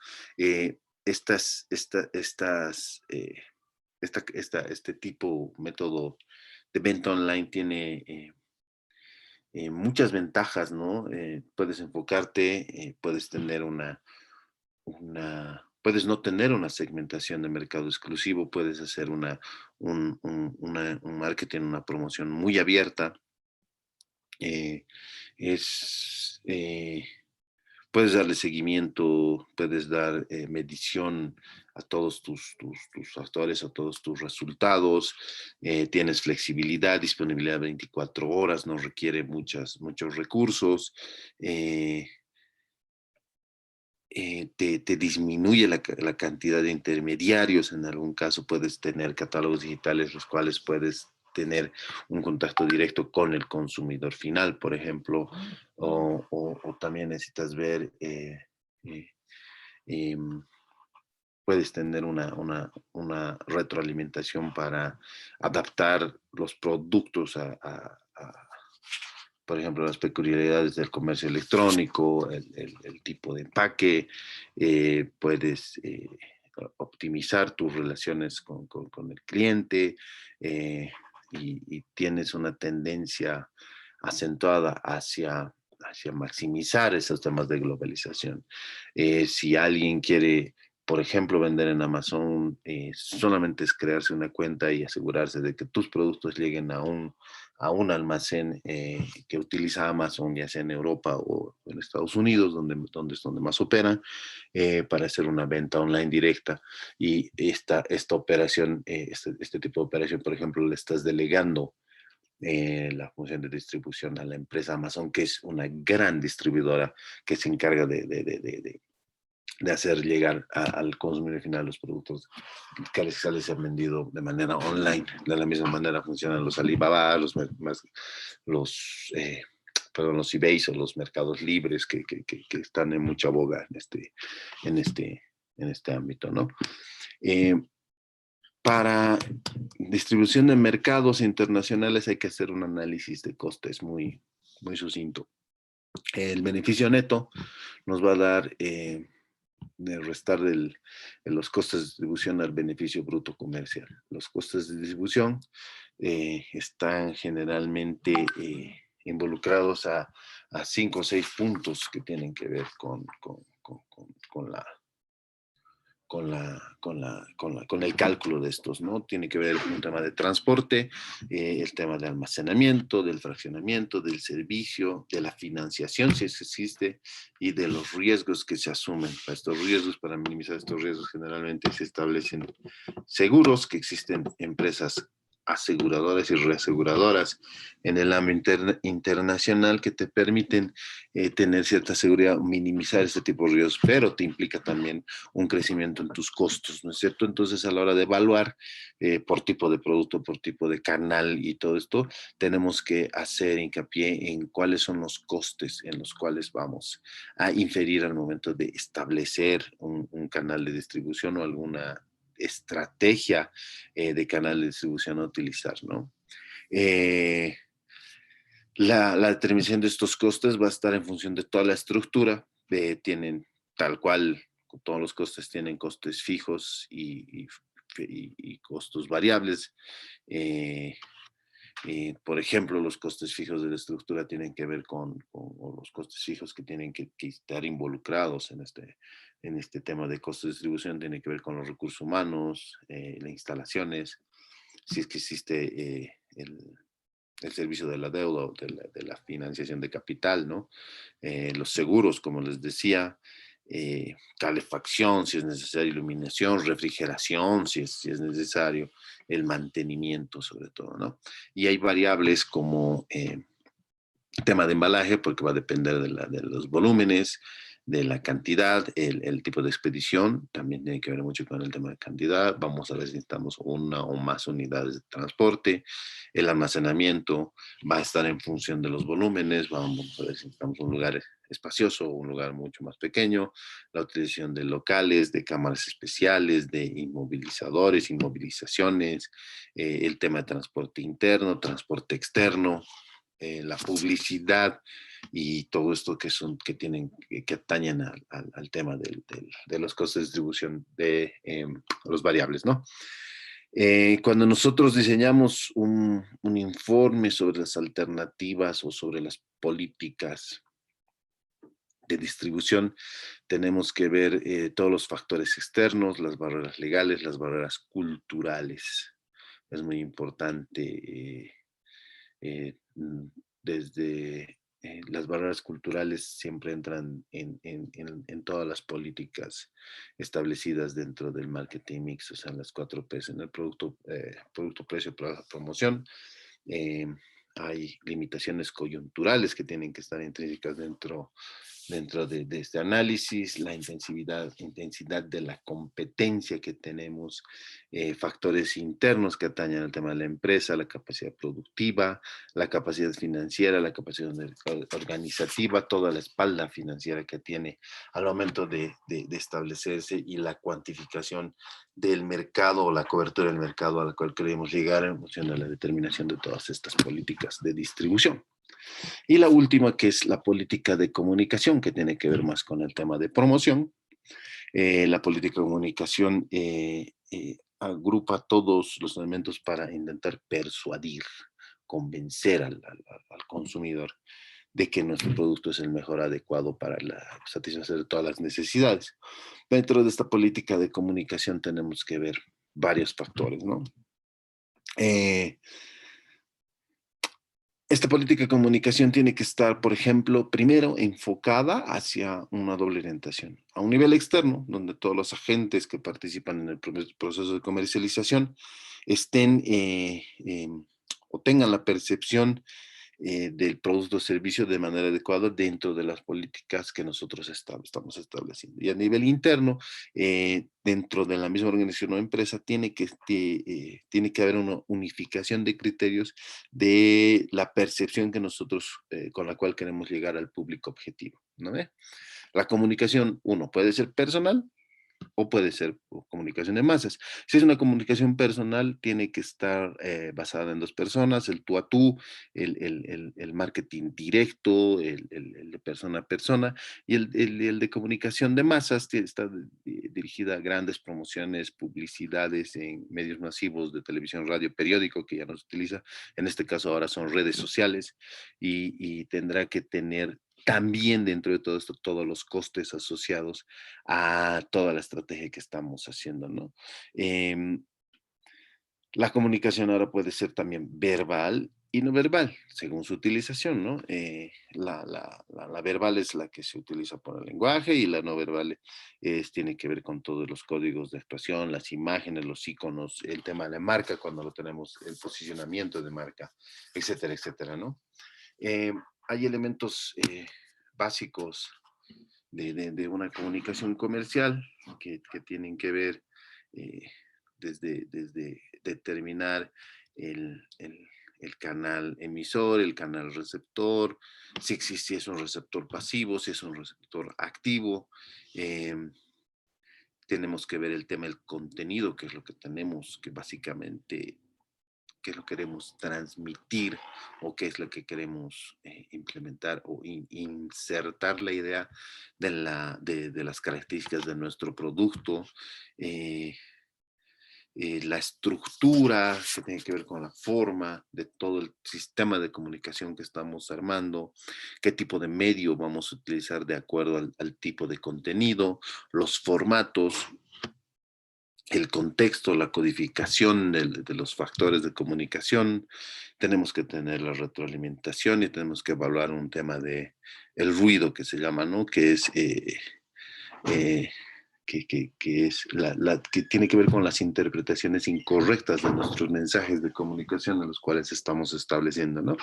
Estas, esta, estas, este tipo, método de venta online tiene muchas ventajas, ¿no? Puedes enfocarte, puedes tener puedes no tener una segmentación de mercado exclusivo, puedes hacer un marketing, una promoción muy abierta. eh, es, Puedes darle seguimiento, puedes dar medición a todos tus actores, a todos tus resultados, tienes flexibilidad, disponibilidad 24 horas, no requiere muchos recursos. eh, te disminuye la cantidad de intermediarios. En algún caso puedes tener catálogos digitales los cuales puedes tener un contacto directo con el consumidor final, por ejemplo, o también necesitas ver, eh, em, puedes tener una retroalimentación para adaptar los productos por ejemplo, las peculiaridades del comercio electrónico, el tipo de empaque. Puedes optimizar tus relaciones con el cliente, y tienes una tendencia acentuada hacia maximizar esos temas de globalización. Si alguien quiere, por ejemplo, vender en Amazon, solamente es crearse una cuenta y asegurarse de que tus productos lleguen a un almacén que utiliza Amazon, ya sea en Europa o en Estados Unidos, donde más operan, para hacer una venta online directa. Y esta operación, este tipo de operación, por ejemplo, le estás delegando la función de distribución a la empresa Amazon, que es una gran distribuidora que se encarga de hacer llegar al consumidor final los productos que se han vendido de manera online. De la misma manera funcionan los Alibaba, los, perdón, los eBays o los mercados libres que están en mucha boga en este, en este ámbito, ¿no? Eh, para distribución de mercados internacionales hay que hacer un análisis de costes muy sucinto. El beneficio neto nos va a dar de restar los costes de distribución al beneficio bruto comercial. Los costes de distribución están generalmente involucrados a 5 o 6 puntos que tienen que ver con el cálculo de estos, ¿no? Tiene que ver con un tema de transporte, el tema de almacenamiento, del fraccionamiento, del servicio, de la financiación, si es que existe, y de los riesgos que se asumen. Para minimizar estos riesgos, generalmente se establecen seguros, que existen empresas aseguradoras y reaseguradoras en el ámbito internacional que te permiten tener cierta seguridad, minimizar este tipo de riesgos, pero te implica también un crecimiento en tus costos, ¿no es cierto? Entonces, a la hora de evaluar por tipo de producto, por tipo de canal y todo esto, tenemos que hacer hincapié en cuáles son los costes en los cuales vamos a inferir al momento de establecer un canal de distribución o alguna estrategia de canal de distribución a utilizar, ¿no? Eh, la determinación de estos costes va a estar en función de toda la estructura. Tienen tal cual, todos los costes tienen costes fijos y costos variables. Eh, por ejemplo, los costes fijos de la estructura tienen que ver o los costes fijos que tienen que estar involucrados en este tema de costos de distribución, tienen que ver con los recursos humanos, las instalaciones, si es que existe el servicio de la deuda o de la financiación de capital, ¿no? Los seguros, como les decía, calefacción, si es necesario, iluminación, refrigeración, si es necesario, el mantenimiento sobre todo, ¿no? Y hay variables como tema de embalaje, porque va a depender de los volúmenes, de la cantidad, el tipo de expedición, también tiene que ver mucho con el tema de cantidad. Vamos a ver si necesitamos una o más unidades de transporte. El almacenamiento va a estar en función de los volúmenes. Vamos a ver si necesitamos un lugar espacioso, un lugar mucho más pequeño, la utilización de locales, de cámaras especiales, de inmovilizadores, inmovilizaciones, el tema de transporte interno, transporte externo, la publicidad y todo esto que atañen al tema de los costos de distribución de los variables, ¿no? Cuando nosotros diseñamos un informe sobre las alternativas o sobre las políticas de distribución, tenemos que ver todos los factores externos, las barreras legales, las barreras culturales. Es muy importante desde las barreras culturales siempre entran en todas las políticas establecidas dentro del marketing mix, o sea, en las 4Ps, en el producto, precio, promoción. eh, Hay limitaciones coyunturales que tienen que estar intrínsecas dentro de este análisis, la intensidad de la competencia que tenemos, factores internos que atañen al tema de la empresa, la capacidad productiva, la capacidad financiera, la capacidad organizativa, toda la espalda financiera que tiene al momento de establecerse y la cuantificación del mercado o la cobertura del mercado a la cual queremos llegar en función de la determinación de todas estas políticas de distribución. Y la última, que es la política de comunicación, que tiene que ver más con el tema de promoción. La política de comunicación agrupa todos los elementos para intentar persuadir, convencer al consumidor de que nuestro producto es el mejor adecuado para satisfacer todas las necesidades. Dentro de esta política de comunicación tenemos que ver varios factores, ¿no? Esta política de comunicación tiene que estar, por ejemplo, primero enfocada hacia una doble orientación. A un nivel externo, donde todos los agentes que participan en el proceso de comercialización estén o tengan la percepción del producto o servicio de manera adecuada dentro de las políticas que nosotros estamos estableciendo. Y a nivel interno, dentro de la misma organización o empresa, tiene que haber una unificación de criterios de la percepción que nosotros, con la cual queremos llegar al público objetivo, ¿no ve? La comunicación, uno, puede ser personal, o puede ser comunicación de masas. Si es una comunicación personal, tiene que estar basada en dos personas, el tú a tú, el marketing directo, el de persona a persona, y el de comunicación de masas está dirigida a grandes promociones, publicidades en medios masivos de televisión, radio, periódico, que ya no se utiliza. En este caso ahora son redes sociales y tendrá que tener también dentro de todo esto todos los costes asociados a toda la estrategia que estamos haciendo, ¿no? Em, la comunicación ahora puede ser también verbal y no verbal, según su utilización, ¿no? La verbal es la que se utiliza por el lenguaje y la no verbal tiene que ver con todos los códigos de actuación, las imágenes, los iconos, el tema de la marca, cuando lo tenemos, el posicionamiento de marca, etcétera, etcétera, ¿no? Hay elementos básicos de una comunicación comercial que tienen que ver eh, desde determinar el canal emisor, el canal receptor, si es un receptor pasivo, si es un receptor activo. eh, Tenemos que ver el tema del contenido, que es lo que tenemos que básicamente qué es lo que queremos transmitir o qué es lo que queremos implementar o insertar la idea de las características de nuestro producto, eh, la estructura que tiene que ver con la forma de todo el sistema de comunicación que estamos armando, qué tipo de medio vamos a utilizar de acuerdo al tipo de contenido, los formatos, el contexto, la codificación de los factores de comunicación, tenemos que tener la retroalimentación y tenemos que evaluar un tema de el ruido que se llama, ¿no? Que es, eh, que es que tiene que ver con las interpretaciones incorrectas de nuestros mensajes de comunicación en los cuales estamos estableciendo, ¿no?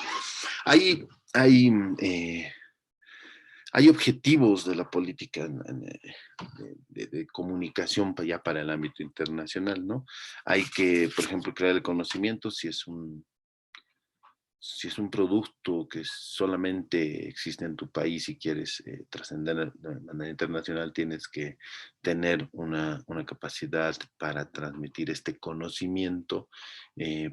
Hay, hay eh, hay objetivos de la política de comunicación ya para el ámbito internacional, ¿no? Hay que, por ejemplo, crear el conocimiento si es si es un producto que solamente existe en tu país y quieres trascender de manera internacional, tienes que tener una capacidad para transmitir este conocimiento.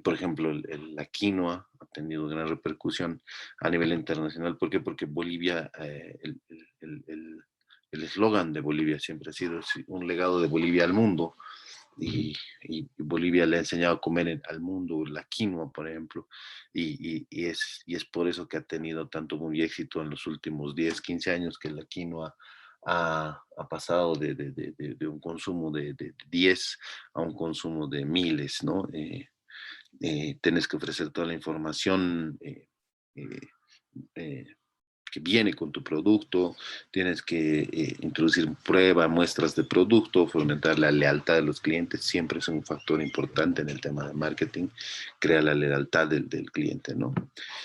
Por ejemplo, la quinoa ha tenido gran repercusión a nivel internacional. ¿Por qué? Porque Bolivia, el eslogan de Bolivia siempre ha sido un legado de Bolivia al mundo. Y Bolivia le ha enseñado a comer al mundo la quinoa, por ejemplo, y es por eso que ha tenido tanto muy éxito en los últimos 10 15 años, que la quinoa ha pasado de un consumo de 10 a un consumo de miles, ¿no? Tienes que ofrecer toda la información eh, eh, que viene con tu producto, tienes que introducir pruebas, muestras de producto, fomentar la lealtad de los clientes, siempre es un factor importante en el tema de marketing, crea la lealtad del cliente, ¿no?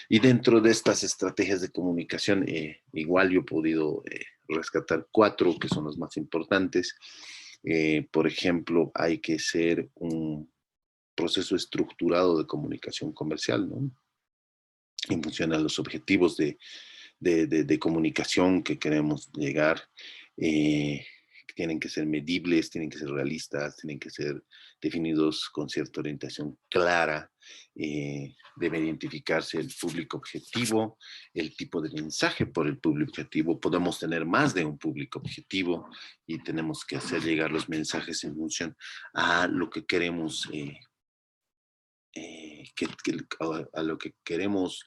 Y dentro de estas estrategias de comunicación, igual yo he podido rescatar 4 que son las más importantes. Por ejemplo, hay que ser un proceso estructurado de comunicación comercial, ¿no? En función a los objetivos de comunicación que queremos llegar. eh, Tienen que ser medibles, tienen que ser realistas, tienen que ser definidos con cierta orientación clara. Debe identificarse el público objetivo, el tipo de mensaje por el público objetivo. Podemos tener más de un público objetivo y tenemos que hacer llegar los mensajes en función a lo que queremos, a lo que queremos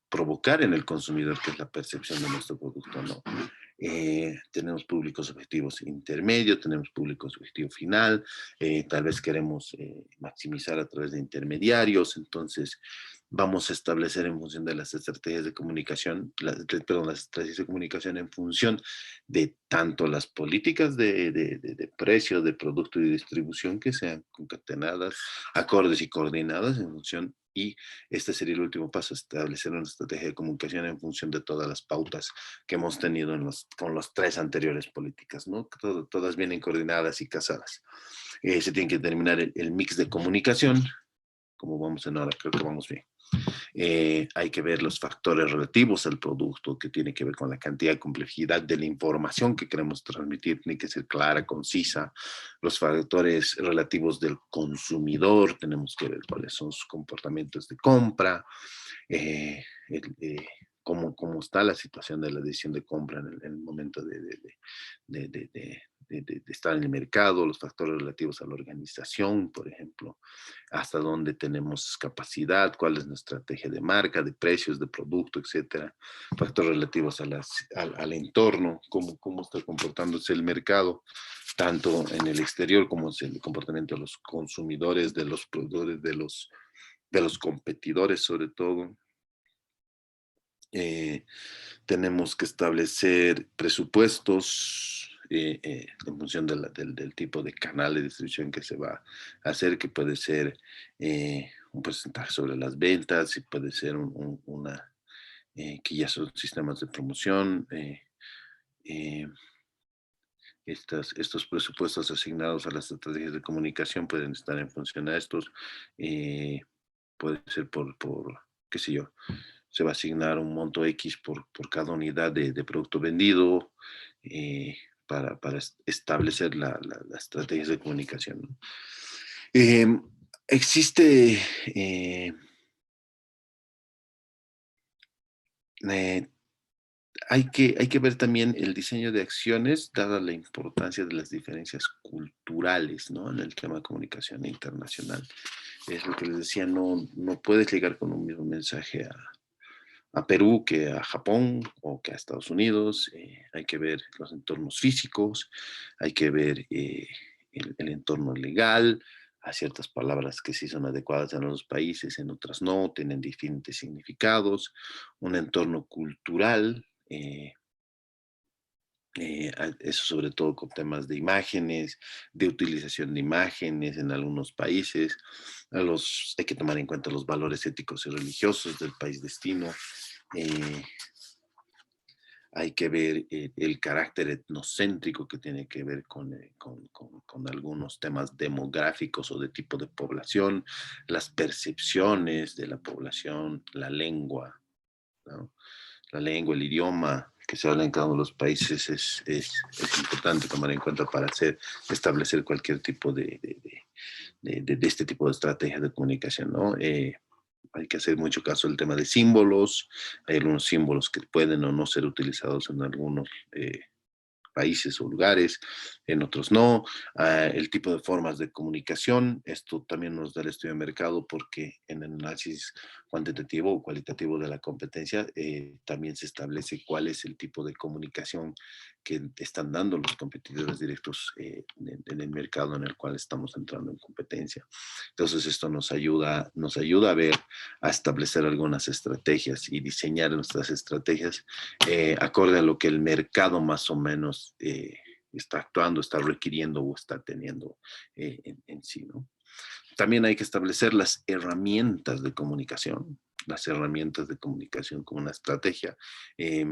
provocar en el consumidor, que es la percepción de nuestro producto, ¿no? Tenemos públicos objetivos intermedios, tenemos públicos objetivos final, tal vez queremos maximizar a través de intermediarios, entonces vamos a establecer en función de las estrategias de comunicación, perdón, las estrategias de comunicación en función de tanto las políticas de precios, de producto y distribución que sean concatenadas, acordes y coordinadas en función. Y este sería el último paso, establecer una estrategia de comunicación en función de todas las pautas que hemos tenido con las 3 anteriores políticas, ¿no? Todas vienen coordinadas y casadas. Se tiene que determinar el mix de comunicación, como vamos en ahora, creo que vamos bien. Hay que ver los factores relativos al producto, que tiene que ver con la cantidad y complejidad de la información que queremos transmitir, tiene que ser clara, concisa. Los factores relativos del consumidor, tenemos que ver cuáles son sus comportamientos de compra, eh, el, cómo está la situación de la decisión de compra en el momento de, de, de, de estar en el mercado, los factores relativos a la organización, por ejemplo, hasta dónde tenemos capacidad, cuál es nuestra estrategia de marca, de precios, de producto, etcétera. Factores relativos al entorno, cómo está comportándose el mercado, tanto en el exterior como en el comportamiento de los consumidores, de los productores, de los competidores sobre todo. Eh, Tenemos que establecer presupuestos en función del tipo de canal de distribución que se va a hacer, que puede ser un porcentaje sobre las ventas, y puede ser que ya son sistemas de promoción. Eh, estos presupuestos asignados a las estrategias de comunicación pueden estar en función a estos. eh, Puede ser qué sé yo, se va a asignar un monto X por cada unidad de producto vendido, para establecer las estrategias de comunicación, ¿no? Eh, Existe, eh, hay que ver también el diseño de acciones, dada la importancia de las diferencias culturales, ¿no? En el tema de comunicación internacional. Es lo que les decía, no puedes llegar con un mismo mensaje a Perú que a Japón o que a Estados Unidos. Hay que ver los entornos físicos, hay que ver el entorno legal. Hay ciertas palabras que sí son adecuadas en los países, en otras no, tienen diferentes significados. Un entorno cultural, eso sobre todo con temas de imágenes, de utilización de imágenes en algunos países. Hay que tomar en cuenta los valores éticos y religiosos del país destino. eh, hay que ver el carácter etnocéntrico que tiene que ver con algunos temas demográficos o de tipo de población, las percepciones de la población, la lengua, ¿no? La lengua, el idioma que se habla en cada uno de los países es importante tomar en cuenta para establecer cualquier tipo de este tipo de estrategias de comunicación, ¿no? Hay que hacer mucho caso del tema de símbolos. Hay algunos símbolos que pueden o no ser utilizados en algunos países o lugares, en otros no. El tipo de formas de comunicación, esto también nos da el estudio de mercado porque en el análisis cuantitativo o cualitativo de la competencia también se establece cuál es el tipo de comunicación que están dando los competidores directos en el mercado en el cual estamos entrando en competencia. Entonces esto nos ayuda a ver, a establecer algunas estrategias y diseñar nuestras estrategias acorde a lo que el mercado más o menos está actuando, está requiriendo o está teniendo en sí, ¿no? También hay que establecer las herramientas de comunicación, como una estrategia. Eh,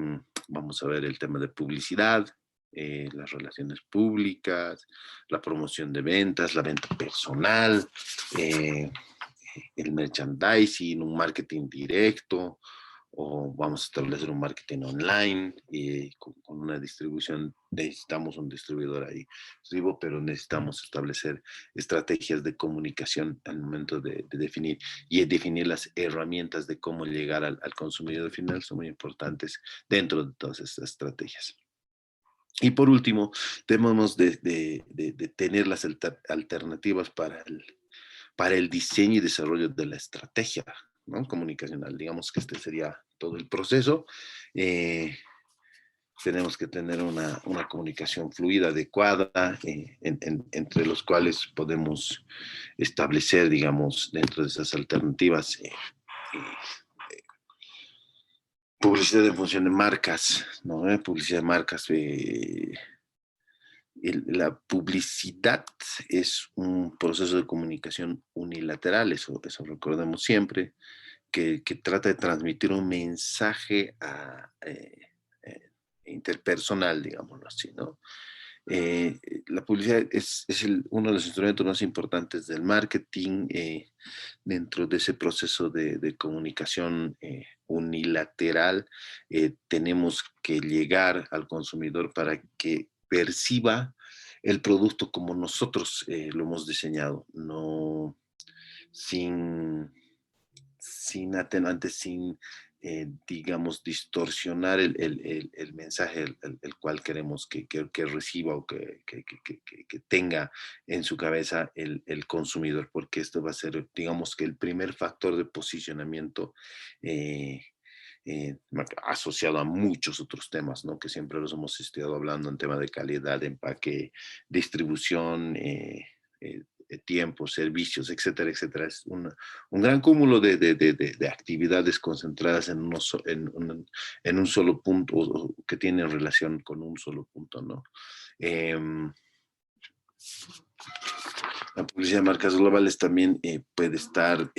Vamos a ver el tema de publicidad, las relaciones públicas, la promoción de ventas, la venta personal, eh, el merchandising, un marketing directo, o vamos a establecer un marketing online con una distribución. Necesitamos un distribuidor ahí, pero necesitamos establecer estrategias de comunicación al momento de definir y definir las herramientas de cómo llegar al consumidor final son muy importantes dentro de todas estas estrategias. Y por último, debemos de tener las alternativas para el diseño y desarrollo de la estrategia, ¿no? Comunicacional. Digamos que este sería todo el proceso. Eh, Tenemos que tener una comunicación fluida, adecuada, entre los cuales podemos establecer, digamos, dentro de esas alternativas, publicidad en función de marcas, ¿no? Publicidad de marcas. La publicidad es un proceso de comunicación unilateral, eso recordemos siempre, que trata de transmitir un mensaje interpersonal, digámoslo así, ¿no? La publicidad es uno de los instrumentos más importantes del marketing dentro de ese proceso de comunicación unilateral. Tenemos que llegar al consumidor para que perciba el producto como nosotros lo hemos diseñado, no sin, sin atenuantes, sin, digamos, distorsionar el mensaje el cual queremos que reciba o que tenga en su cabeza el consumidor, porque esto va a ser, digamos, que el primer factor de posicionamiento eh, asociado a muchos otros temas, ¿no? Que siempre los hemos estado hablando en tema de calidad, empaque, distribución, tiempo, servicios, etcétera, etcétera. Es un gran cúmulo de actividades concentradas en un solo punto o que tienen relación con un solo punto, ¿no? Eh, la publicidad de marcas globales también puede estar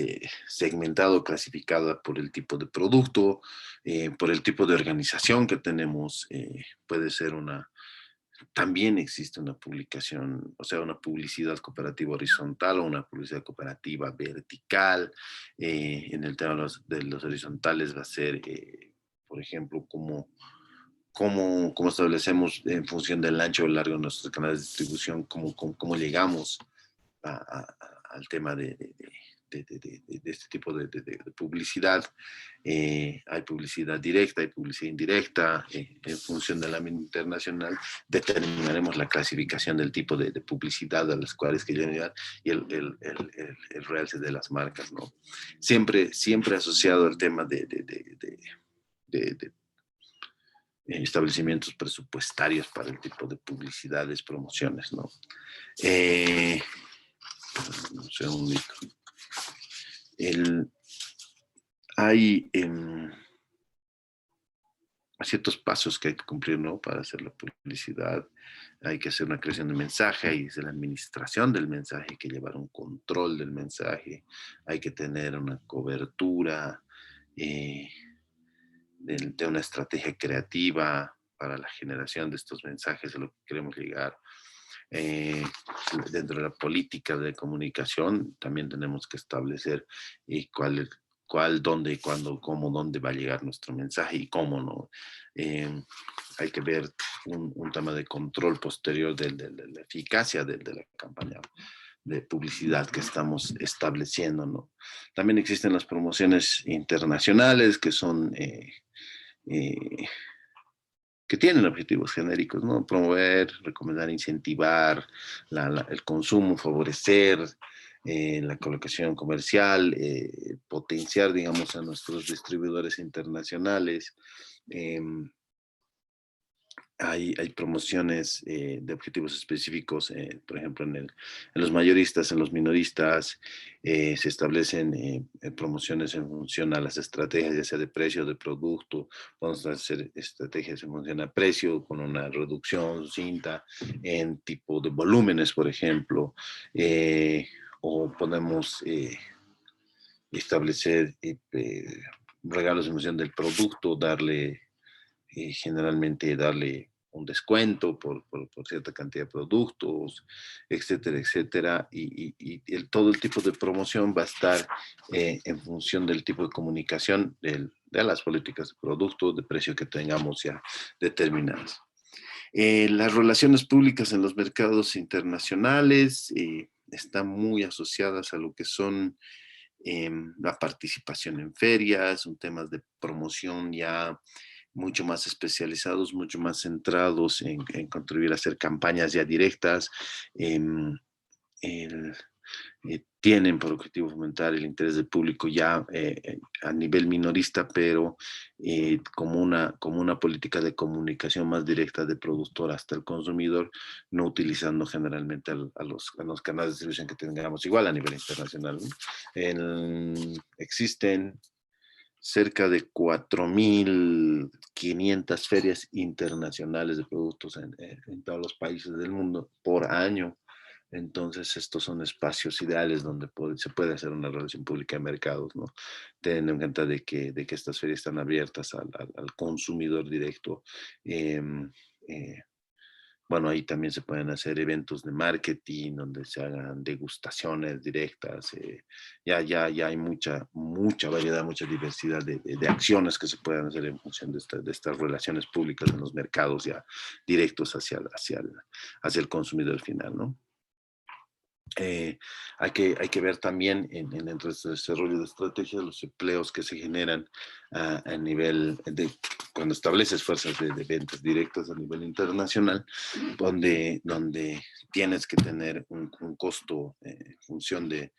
segmentado, clasificada por el tipo de producto, por el tipo de organización que tenemos. Puede ser también existe una publicación, o sea, una publicidad cooperativa horizontal o una publicidad cooperativa vertical. En el tema de los horizontales va a ser, por ejemplo, cómo establecemos en función del ancho o el largo de nuestros canales de distribución, cómo llegamos al tema de este tipo de publicidad. Hay publicidad directa, hay publicidad indirecta. En función del ámbito internacional, determinaremos la clasificación del tipo de publicidad a las cuales que llegar y el realce de las marcas, ¿no? Siempre asociado al tema de establecimientos presupuestarios para el tipo de publicidades, promociones, ¿no? Eh, un segundito. El, hay ciertos pasos que hay que cumplir, ¿no? Para hacer la publicidad. Hay que hacer una creación de mensaje, hay que hacer la administración del mensaje, hay que llevar un control del mensaje, hay que tener una cobertura, eh, de una estrategia creativa para la generación de estos mensajes a lo que queremos llegar. Dentro de la política de comunicación también tenemos que establecer cuál, dónde, cuándo, cómo, dónde va a llegar nuestro mensaje y cómo no. Hay que ver un tema de control posterior de la eficacia de la campaña de publicidad que estamos estableciendo, ¿no? También existen las promociones internacionales que son que tienen objetivos genéricos, ¿no? Promover, recomendar, incentivar el consumo, favorecer la colocación comercial, potenciar, digamos, a nuestros distribuidores internacionales. Eh, hay promociones de objetivos específicos, por ejemplo, en los mayoristas, en los minoristas, se establecen promociones en función a las estrategias, ya sea de precio, de producto. Vamos a hacer estrategias en función a precio, con una reducción cinta en tipo de volúmenes, por ejemplo, o podemos establecer regalos en función del producto, generalmente darle un descuento por cierta cantidad de productos, etcétera, etcétera. Todo el tipo de promoción va a estar en función del tipo de comunicación de las políticas de producto, de precio que tengamos ya determinadas. Las relaciones públicas en los mercados internacionales están muy asociadas a lo que son la participación en ferias, son temas de promoción ya mucho más especializados, mucho más centrados en contribuir a hacer campañas ya directas. em, el- Tienen por objetivo fomentar el interés del público ya a nivel minorista, pero como una política de comunicación más directa de productor hasta el consumidor, no utilizando generalmente a los canales de distribución que tengamos igual a nivel internacional, ¿no? Existen cerca de 4.500 ferias internacionales de productos en todos los países del mundo por año. Entonces, estos son espacios ideales donde se puede hacer una relación pública de mercados, ¿no? Teniendo en cuenta de que estas ferias están abiertas al consumidor directo. Eh, eh, bueno, ahí también se pueden hacer eventos de marketing donde se hagan degustaciones directas. Ya hay mucha variedad, mucha diversidad de acciones que se pueden hacer en función de estas relaciones públicas en los mercados ya directos hacia el consumidor final, ¿no? Hay que ver también dentro de este desarrollo de estrategias los empleos que se generan a nivel de cuando estableces fuerzas de ventas directas a nivel internacional, donde tienes que tener un costo en función de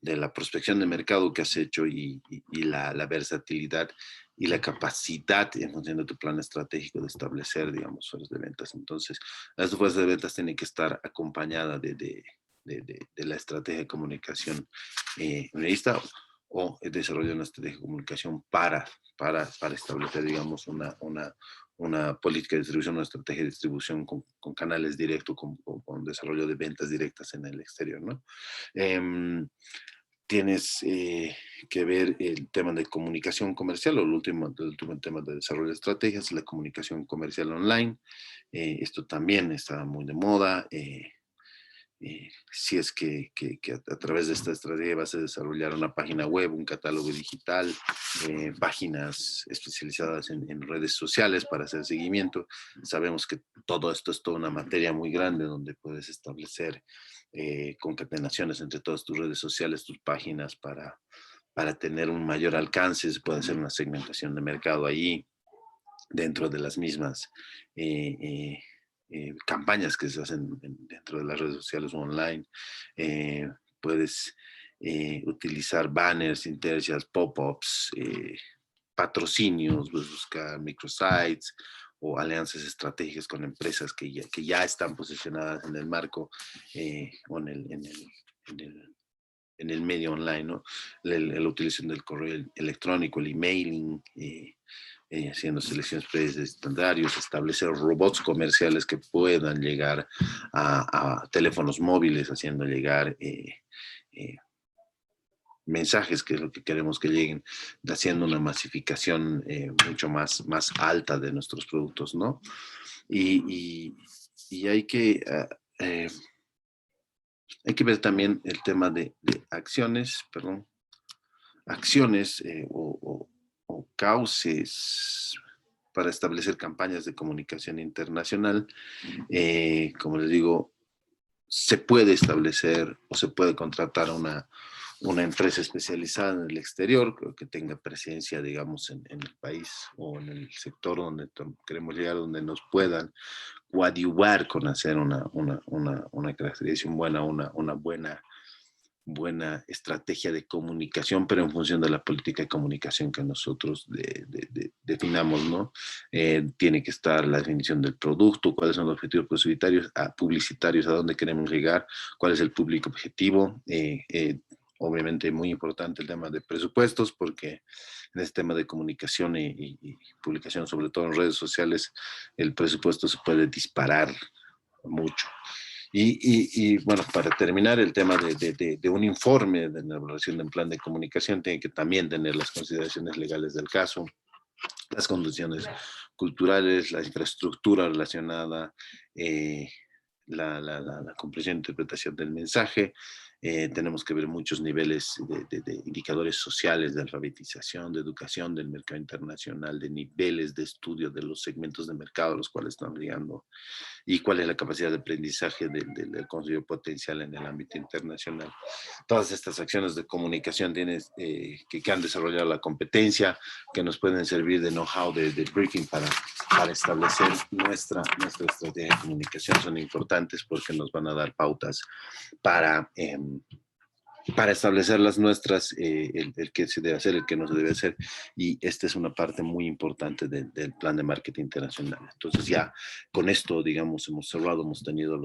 la prospección de mercado que has hecho y la versatilidad y la capacidad en función de tu plan estratégico de establecer, digamos, fuerzas de ventas. Entonces, las fuerzas de ventas tienen que estar acompañadas de la estrategia de comunicación unionista o el desarrollo de una estrategia de comunicación para establecer, digamos, una política de distribución, una estrategia de distribución con canales directos, con desarrollo de ventas directas en el exterior, ¿no? Tienes que ver el tema de comunicación comercial, o el último tema de desarrollo de estrategias, la comunicación comercial online. Esto también está muy de moda. Si es que a través de esta estrategia vas a desarrollar una página web, un catálogo digital, páginas especializadas en redes sociales para hacer seguimiento. Sabemos que todo esto es toda una materia muy grande donde puedes establecer concatenaciones entre todas tus redes sociales, tus páginas para tener un mayor alcance. Se puede hacer una segmentación de mercado ahí dentro de las mismas campañas que se hacen dentro de las redes sociales o online. Puedes utilizar banners, intercials, pop-ups, patrocinios, puedes buscar microsites o alianzas estratégicas con empresas que ya están posicionadas en el marco o en el medio online, ¿no? La utilización del correo electrónico, el emailing, haciendo selecciones previas de estandarios, establecer robots comerciales que puedan llegar a teléfonos móviles, haciendo llegar mensajes, que es lo que queremos que lleguen, haciendo una masificación mucho más alta de nuestros productos, ¿no? Y hay que ver también el tema de acciones, perdón, acciones o cauces para establecer campañas de comunicación internacional. Como les digo, se puede establecer o se puede contratar una empresa especializada en el exterior que tenga presencia, digamos, en el país o en el sector donde queremos llegar, donde nos puedan coadyuvar con hacer una caracterización buena, una buena estrategia de comunicación, pero en función de la política de comunicación que nosotros definamos, ¿no? Tiene que estar la definición del producto, cuáles son los objetivos publicitarios, a dónde queremos llegar, cuál es el público objetivo. Obviamente muy importante el tema de presupuestos, porque en este tema de comunicación y publicación, sobre todo en redes sociales, el presupuesto se puede disparar mucho. Bueno, para terminar, el tema de un informe de la elaboración de un plan de comunicación tiene que también tener las consideraciones legales del caso, las condiciones culturales, la infraestructura relacionada, la comprensión e interpretación del mensaje. Tenemos que ver muchos niveles de indicadores sociales, de alfabetización, de educación, del mercado internacional, de niveles de estudio de los segmentos de mercado a los cuales están llegando, y cuál es la capacidad de aprendizaje del consumidor potencial en el ámbito internacional. Todas estas acciones de comunicación que han desarrollado la competencia, que nos pueden servir de know-how, de briefing para establecer nuestra estrategia de comunicación, son importantes porque nos van a dar pautas para establecer las nuestras, el que se debe hacer, el que no se debe hacer, y esta es una parte muy importante del plan de marketing internacional. Entonces ya con esto, digamos, hemos cerrado, hemos tenido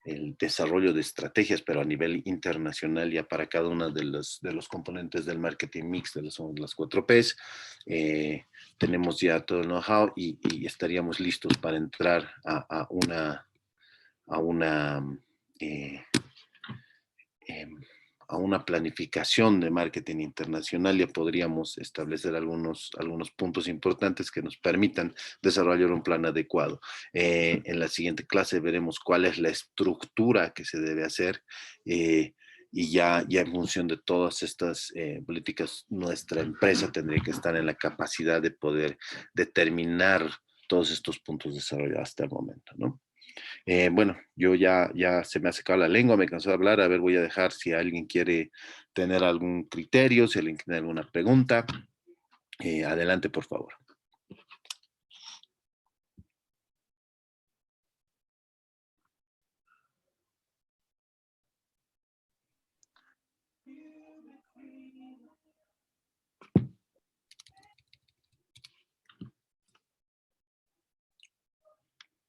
el desarrollo de estrategias, pero a nivel internacional ya para cada uno de los componentes del marketing mix, de las 4Ps. Tenemos ya todo el know-how y estaríamos listos para entrar a una planificación de marketing internacional. Ya podríamos establecer algunos puntos importantes que nos permitan desarrollar un plan adecuado. En la siguiente clase veremos cuál es la estructura que se debe hacer, y ya en función de todas estas políticas, nuestra empresa tendría que estar en la capacidad de poder determinar todos estos puntos desarrollados hasta el momento, ¿no? Bueno, yo ya se me ha secado la lengua, me cansó de hablar. A ver, voy a dejar si alguien quiere tener algún criterio, si alguien tiene alguna pregunta. Adelante, por favor.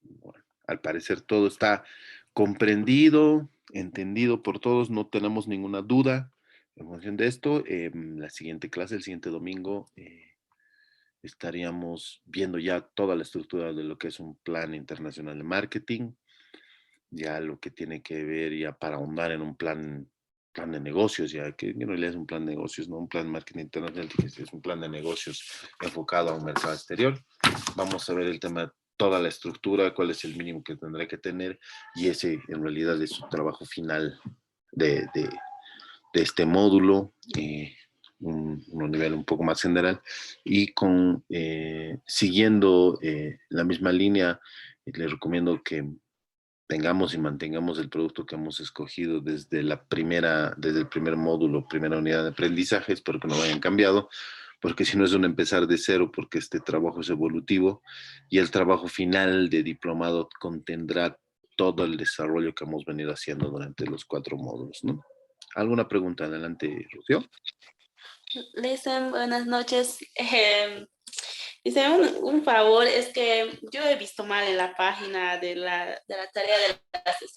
Bueno, al parecer todo está comprendido, entendido por todos, no tenemos ninguna duda en función de esto. La siguiente clase, el siguiente domingo, estaríamos viendo ya toda la estructura de lo que es un plan internacional de marketing, ya lo que tiene que ver ya para ahondar en un plan de negocios, ya que en realidad es un plan de negocios, no un plan de marketing internacional, es un plan de negocios enfocado a un mercado exterior. Vamos a ver el tema, toda la estructura, cuál es el mínimo que tendrá que tener, y ese en realidad es su trabajo final de este módulo, un nivel un poco más general, y siguiendo la misma línea, les recomiendo que tengamos y mantengamos el producto que hemos escogido desde el primer módulo, primera unidad de aprendizaje. Espero que no hayan cambiado, porque si no es un empezar de cero, porque este trabajo es evolutivo y el trabajo final de diplomado contendrá todo el desarrollo que hemos venido haciendo durante los 4 módulos, ¿no? ¿Alguna pregunta? Adelante, Rocío. Listen, buenas noches. Hice un favor, es que yo he visto mal en la página de la tarea de las estrategias